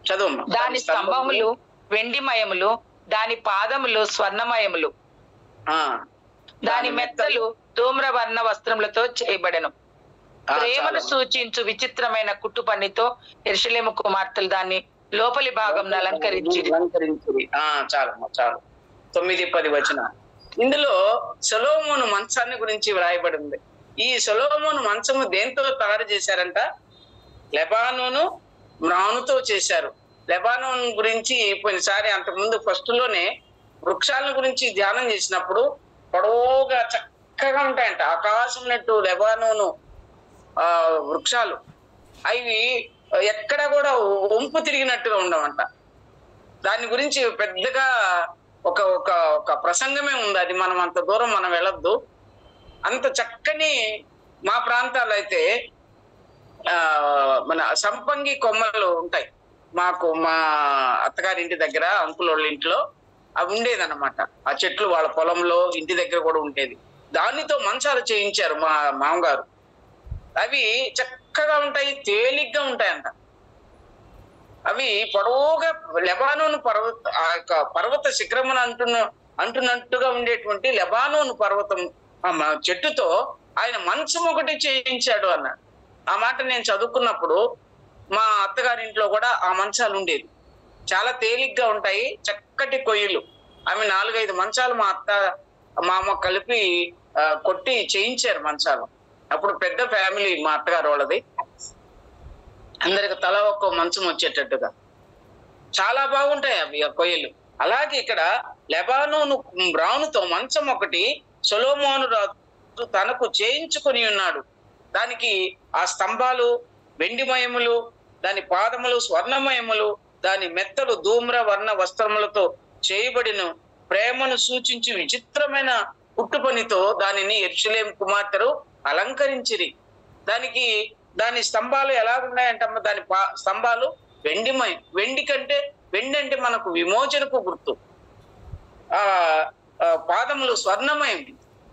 Speaker 1: చదువు.
Speaker 2: దాని స్తంభములు వెండిమయములు, దాని పాదములు స్వర్ణమయములు, దాని మెత్తలు ధూమ్రవర్ణ వస్త్రములతో చేయబడెను. ప్రేమను సూచించు విచిత్రమైన కుట్టు పనితో యెరూషలేము కుమార్తెలు దాన్ని లోపలి భాగం అలంకరించి.
Speaker 1: చాలు 9-10 వచన. ఇందులో సొలొమోను మంచాన్ని గురించి వ్రాయబడింది. ఈ సొలొమోను మంచము దేంతో తయారు చేశారంట? లెబానోను మ్రానుతో చేశారు. లెబానోన్ గురించి పోయినసారి అంతకుముందు ఫస్ట్ లోనే వృక్షాల గురించి ధ్యానం చేసినప్పుడు పొడవుగా చక్కగా ఉంటాయంట. ఆకాశం నెట్టు లెబానోను వృక్షాలు అవి ఎక్కడ కూడా వంపు తిరిగినట్టుగా ఉండవంట. దాని గురించి పెద్దగా ఒక ఒక ఒక ప్రసంగమే ఉంది. అది మనం అంత దూరం మనం వెళ్ళొద్దు. అంత చక్కని మా ప్రాంతాలు అయితే మన సంపంగి కొమ్మలు ఉంటాయి. మాకు మా అత్తగారి ఇంటి దగ్గర అంకుల్ వాళ్ళ ఇంట్లో అవి ఉండేదన్నమాట. ఆ చెట్లు వాళ్ళ పొలంలో ఇంటి దగ్గర కూడా ఉండేది. దానితో మంచాలు చేయించారు మా మామగారు. అవి చక్కగా ఉంటాయి, తేలిగ్గా ఉంటాయంట. అవి పొడవుగా లెబానోను పర్వత శిఖరమును అంటున్నట్టుగా ఉండేటువంటి లెబానోను పర్వతం చెట్టుతో ఆయన మంచం ఒకటి చేయించాడు అన్నాడు. ఆ మాట నేను చదువుకున్నప్పుడు మా అత్తగారింట్లో కూడా ఆ మంచాలు ఉండేది. చాలా తేలిగ్గా ఉంటాయి, చక్కటి కొయ్యలు. ఆమె 4-5 మంచాలు మా అమ్మ కలిపి కొట్టి చేయించారు మంచాలు. అప్పుడు పెద్ద ఫ్యామిలీ మా అత్తగారు వాళ్ళది. అందరికి తల ఒక్క మంచం వచ్చేటట్టుగా చాలా బాగుంటాయి అవి ఆ కొయ్యలు. అలాగే ఇక్కడ లెబానోను మ్రానుతో మంచం ఒకటి సొలొమోను రాజు తనకు చేయించుకొని ఉన్నాడు. దానికి ఆ స్తంభాలు వెండిమయములు, దాని పాదములు స్వర్ణమయములు, దాని మెత్తలు ధూమ్ర వర్ణ వస్త్రములతో చేయబడిన ప్రేమను సూచించి విచిత్రమైన పుట్టు పనితో దానిని యెరూషలేము కుమార్తెలు అలంకరించిరి. దాని స్తంభాలు ఎలాగున్నాయంటమ్మా? దాని స్తంభాలు వెండిమయం. వెండి అంటే మనకు విమోచనకు గుర్తు. పాదములు స్వర్ణమయం.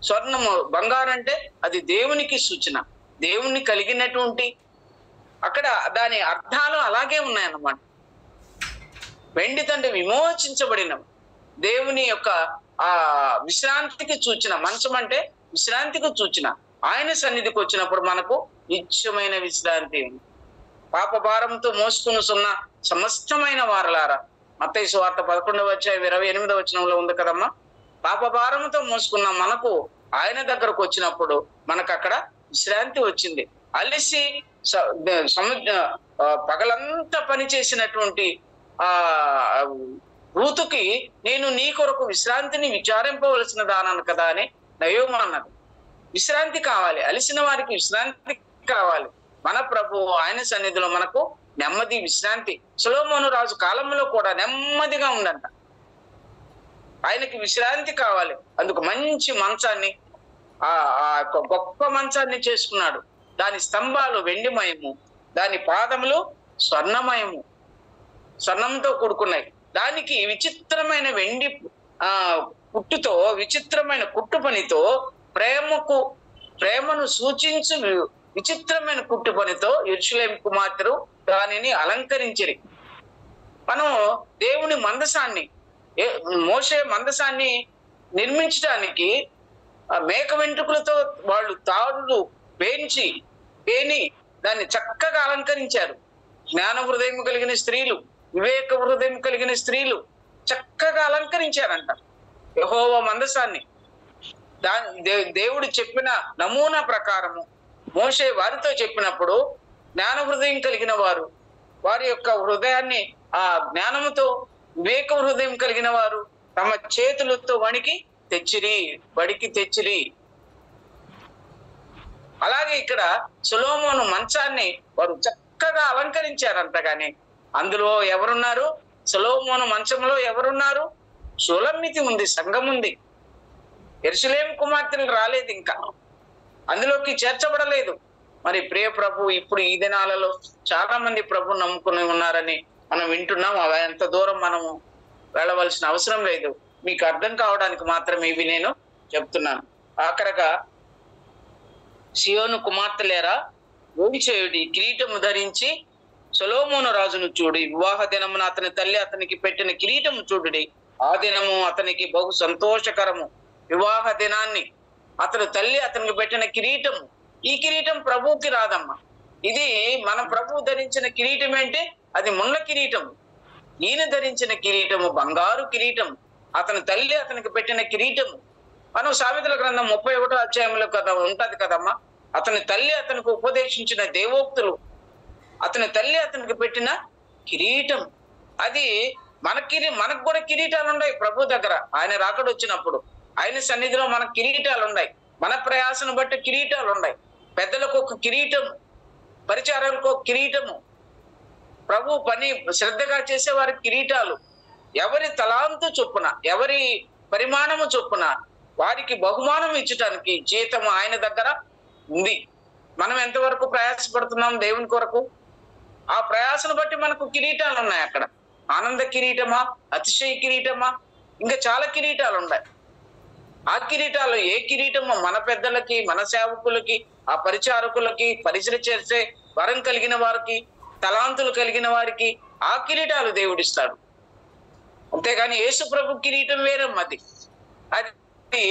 Speaker 1: స్వర్ణము బంగారం అంటే అది దేవునికి సూచన, దేవుణ్ణి కలిగినటువంటి. అక్కడ దాని అర్థాలు అలాగే ఉన్నాయన్నమాట. వెండి తండ్రి విమోచించబడిన దేవుని యొక్క ఆ విశ్రాంతికి సూచన. మంచం అంటే విశ్రాంతికి సూచన. ఆయన సన్నిధికి వచ్చినప్పుడు మనకు నిత్యమైన విశ్రాంతి. పాప భారంతో మోసుకున్న సమస్తమైన వారలారా, మత్తయి సువార్త 11:28 వచనంలో ఉంది కదమ్మా. పాప భారంతో మోసుకున్న మనకు ఆయన దగ్గరకు వచ్చినప్పుడు మనకు అక్కడ విశ్రాంతి వచ్చింది. అలిసి పగలంతా పని చేసినటువంటి రూతుకి నేను నీ కొరకు విశ్రాంతిని విచారింపవలసిన దానాను కదా అని నయోమి అన్నది. విశ్రాంతి కావాలి, అలిసిన వారికి విశ్రాంతి కావాలి. మన ప్రభు ఆయన సన్నిధిలో మనకు నెమ్మది, విశ్రాంతి. సొలొమోను రాజు కాలంలో కూడా నెమ్మదిగా ఉందంట. ఆయనకి విశ్రాంతి కావాలి. అందుకు మంచి మంచాన్ని, ఆ గొప్ప మంచాన్ని చేసుకున్నాడు. దాని స్తంభాలు వెండిమయము, దాని పాదములు స్వర్ణమయము, స్వర్ణంతో కూడుకున్నాయి. దానికి విచిత్రమైన వెండి కుట్టుతో, విచిత్రమైన కుట్టు పనితో, ప్రేమను సూచించు విచిత్రమైన కుట్టు పనితో యెరూషలేము కుమార్తెలు దానిని అలంకరించిరి. మనం దేవుని మందసాన్ని, మోషే మందసాన్ని నిర్మించడానికి మేక వెంట్రుకలతో వాళ్ళు తాడులు పేని దాన్ని చక్కగా అలంకరించారు. జ్ఞాన హృదయం కలిగిన స్త్రీలు, వివేక హృదయం కలిగిన స్త్రీలు చక్కగా అలంకరించారంట యెహోవా మందసాన్ని. దేవుడు చెప్పిన నమూనా ప్రకారము మోషే వారితో చెప్పినప్పుడు జ్ఞాన హృదయం కలిగిన వారి యొక్క హృదయాన్ని ఆ జ్ఞానముతో వివేక హృదయం కలిగిన వారు తమ చేతులతో వణికి తెచ్చిరి. అలాగే ఇక్కడ సొలొమోను మంచాన్ని వారు చక్కగా అలంకరించారంట. కానీ అందులో ఎవరున్నారు? సొలొమోను మంచంలో ఎవరున్నారు? షూలమ్మితి ఉంది, సంఘం ఉంది. యెరూషలేము కుమార్తెలు రాలేదు, ఇంకా అందులోకి చేర్చబడలేదు. మరి ప్రియ ప్రభు ఇప్పుడు ఈ దినాలలో చాలా మంది ప్రభు నమ్ముకుని ఉన్నారని మనం వింటున్నాం. అవి ఎంత దూరం మనము వెళ్ళవలసిన అవసరం లేదు, మీకు అర్థం కావడానికి మాత్రమే ఇవి నేను చెప్తున్నాను. ఆఖరగా సియోను కుమార్తెలేరా, ఓడి చేయుడి, కిరీటము ధరించి సొలొమోను రాజును చూడు. వివాహ దినమున అతని తల్లి అతనికి పెట్టిన కిరీటము చూడుడి. ఆ దినము అతనికి బహు సంతోషకరము. వివాహ దినాన్ని అతని తల్లి అతనికి పెట్టిన కిరీటము, ఈ కిరీటం ప్రభువుకి రాదమ్మా. ఇది మన ప్రభువు ధరించిన కిరీటం ఏంటి? అది ముళ్ళ కిరీటము. ఈయన ధరించిన కిరీటము బంగారు కిరీటం. అతని తల్లి అతనికి పెట్టిన కిరీటము. మనం సామెతల గ్రంథం 31వ అధ్యాయంలో కదా ఉంటది కదమ్మా. అతని తల్లి అతనికి ఉపదేశించిన దేవోక్తులు, అతని తల్లి అతనికి పెట్టిన కిరీటం. అది మనకు కూడా కిరీటాలు ఉన్నాయి ప్రభు దగ్గర. ఆయన రాకడ వచ్చినప్పుడు ఆయన సన్నిధిలో మన కిరీటాలు ఉన్నాయి. మన ప్రయాసను బట్టి కిరీటాలు ఉన్నాయి. పెద్దలకు ఒక కిరీటము, పరిచారులకు ఒక కిరీటము, ప్రభు పని శ్రద్ధగా చేసే వారికి కిరీటాలు. ఎవరి తలాంతు చొప్పున, ఎవరి పరిమాణము చొప్పున వారికి బహుమానం ఇచ్చటానికి జీతము ఆయన దగ్గర ఉంది. మనం ఎంతవరకు ప్రయాసపడుతున్నాం దేవుని కొరకు, ఆ ప్రయాసను బట్టి మనకు కిరీటాలు ఉన్నాయి. అక్కడ ఆనంద కిరీటమా, అతిశయ కిరీటమా, ఇంకా చాలా కిరీటాలు ఉన్నాయి. ఆ కిరీటాలు ఏ కిరీటమో మన పెద్దలకి, మన సేవకులకి, ఆ పరిచారకులకి, పరిచయం చేసే వరం కలిగిన వారికి, తలాంతులు కలిగిన వారికి ఆ కిరీటాలు దేవుడిస్తాడు. అంతేగాని యేసు ప్రభు కిరీటం వేరమ్మది. అది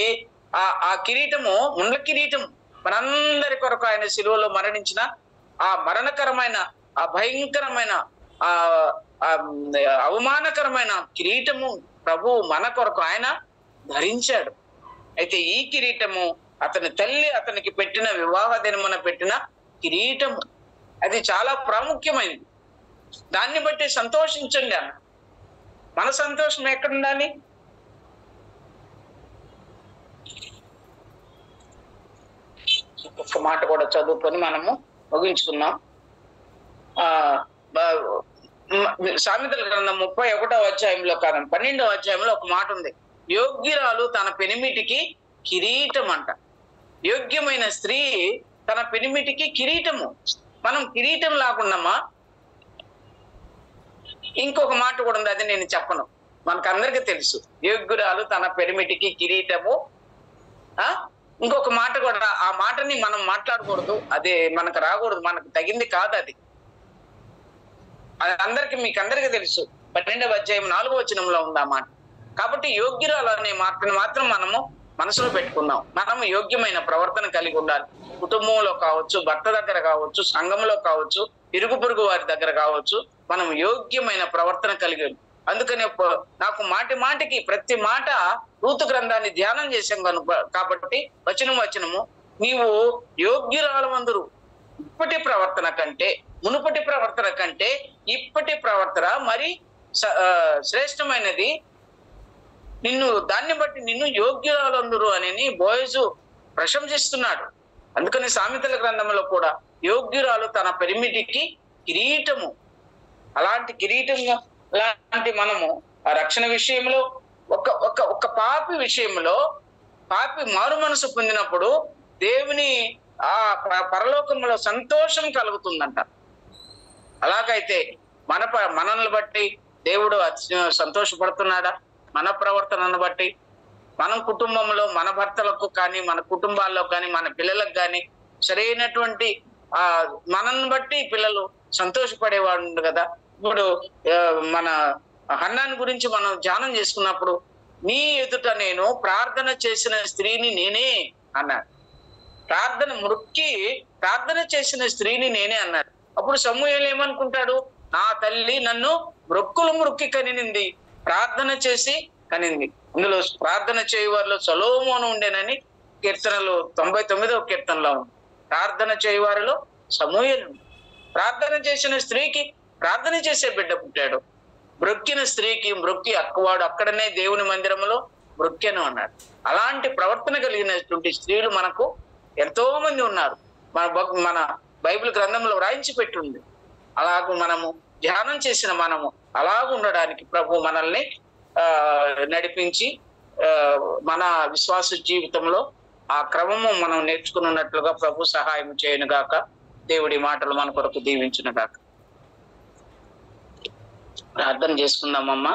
Speaker 1: ఆ కిరీటము ముండ్ల కిరీటం. మనందరి కొరకు ఆయన శిలువలో మరణించిన ఆ మరణకరమైన, ఆ భయంకరమైన, ఆ అవమానకరమైన కిరీటము ప్రభు మన కొరకు ఆయన ధరించాడు. అయితే ఈ కిరీటము అతని తల్లి అతనికి పెట్టిన వివాహ దినమున పెట్టిన కిరీటము. అది చాలా ప్రాముఖ్యమైనది. దాన్ని బట్టి సంతోషించండి అన్న. మన సంతోషం ఎక్కడ ఉండాలి? ఒక్క మాట కూడా చదువుకొని మనము ముగించుకున్నాం. సామెతల గ్రంథం 31వ అధ్యాయంలో కాదు 12వ అధ్యాయంలో ఒక మాట ఉంది. యోగ్యురాలు తన పెనిమిటికి కిరీటం అంట. యోగ్యమైన స్త్రీ తన పెనిమిటికి కిరీటము. మనం కిరీటం లాగున్నామా? ఇంకొక మాట కూడా ఉంది, అది నేను చెప్పను, మనకందరికీ తెలుసు. యోగ్యురాలు తన పెనిమిటికి కిరీటము. ఇంకొక మాట కూడా, ఆ మాటని మనం మాట్లాడకూడదు, అదే మనకు రాకూడదు, మనకు తగింది కాదు అది. అది మీకు అందరికీ తెలుసు. 12వ అధ్యాయం 4వ వచనంలో ఉంది ఆ మాట. కాబట్టి యోగ్యురాలు అనే మాటను మాత్రం మనము మనసులో పెట్టుకుందాం. మనము యోగ్యమైన ప్రవర్తన కలిగి ఉండాలి. కుటుంబంలో కావచ్చు, భర్త దగ్గర కావచ్చు, సంఘంలో కావచ్చు, ఇరుగు పొరుగు వారి దగ్గర కావచ్చు, మనం యోగ్యమైన ప్రవర్తన కలిగి. అందుకనే నాకు మాటికి ప్రతి మాట రూతు గ్రంథాన్ని ధ్యానం చేసాం కాబట్టి వచనము నీవు యోగ్యురాలమందురు. ఇప్పటి ప్రవర్తన కంటే, మునుపటి ప్రవర్తన కంటే ఇప్పటి ప్రవర్తన మరి శ్రేష్టమైనది. దాన్ని బట్టి నిన్ను యోగ్యురాలందరూ అని బోయజు ప్రశంసిస్తున్నాడు. అందుకని సామెతల గ్రంథంలో కూడా యోగ్యురాలు తన పెరిమిటికి కిరీటము. అలాంటి కిరీటం లాంటి మనము ఆ రక్షణ విషయంలో ఒక పాపి విషయంలో, పాపి మారు మనసు పొందినప్పుడు దేవుని ఆ పరలోకంలో సంతోషం కలుగుతుందంట. అలాగైతే మనల్ని బట్టి దేవుడు సంతోషపడుతున్నాడా? మన ప్రవర్తనను బట్టి, మనం కుటుంబంలో మన భర్తలకు కానీ, మన కుటుంబాల్లో కానీ, మన పిల్లలకు కానీ సరైనటువంటి మనల్ని బట్టి పిల్లలు సంతోషపడేవాడు కదా. ఇప్పుడు మన హన్నాని గురించి మనం ధ్యానం చేసుకున్నప్పుడు, నీ ఎదుట నేను ప్రార్థన చేసిన స్త్రీని నేనే అన్నాడు. ప్రార్థన చేసిన స్త్రీని నేనే అన్నాడు. అప్పుడు సమూయేలు ఏమనుకుంటాడు? నా తల్లి నన్ను మొక్కి కనినింది, ప్రార్థన చేసి కనింది. అందులో ప్రార్థన చేయవారిలో సొలొమోను ఉండేనని కీర్తనలు 99వ కీర్తనలో ఉంది. ప్రార్థన చేయవారిలో సమూయేలు. ప్రార్థన చేసిన స్త్రీకి ప్రార్థన చేసే బిడ్డ పుట్టాడు. మ్రొక్కిన స్త్రీకి మ్రొక్కి వాడు అక్కడనే దేవుని మందిరంలో మ్రొక్కెను అన్నాడు. అలాంటి ప్రవర్తన కలిగినటువంటి స్త్రీలు మనకు ఎంతో మంది ఉన్నారు. మన బైబిల్ గ్రంథంలో వ్రాయించి పెట్టుంది. అలాగూ మనము ధ్యానం చేసిన మనము అలాగ ఉండడానికి ప్రభు మనల్ని నడిపించి మన విశ్వాస జీవితంలో ఆ క్రమము మనం నేర్చుకున్నట్లుగా ప్రభు సహాయం చేయను గాక. దేవుడి మాటలు మన కొరకు దీవించును గాక. ప్రార్థన చేసుకుందామమ్మా.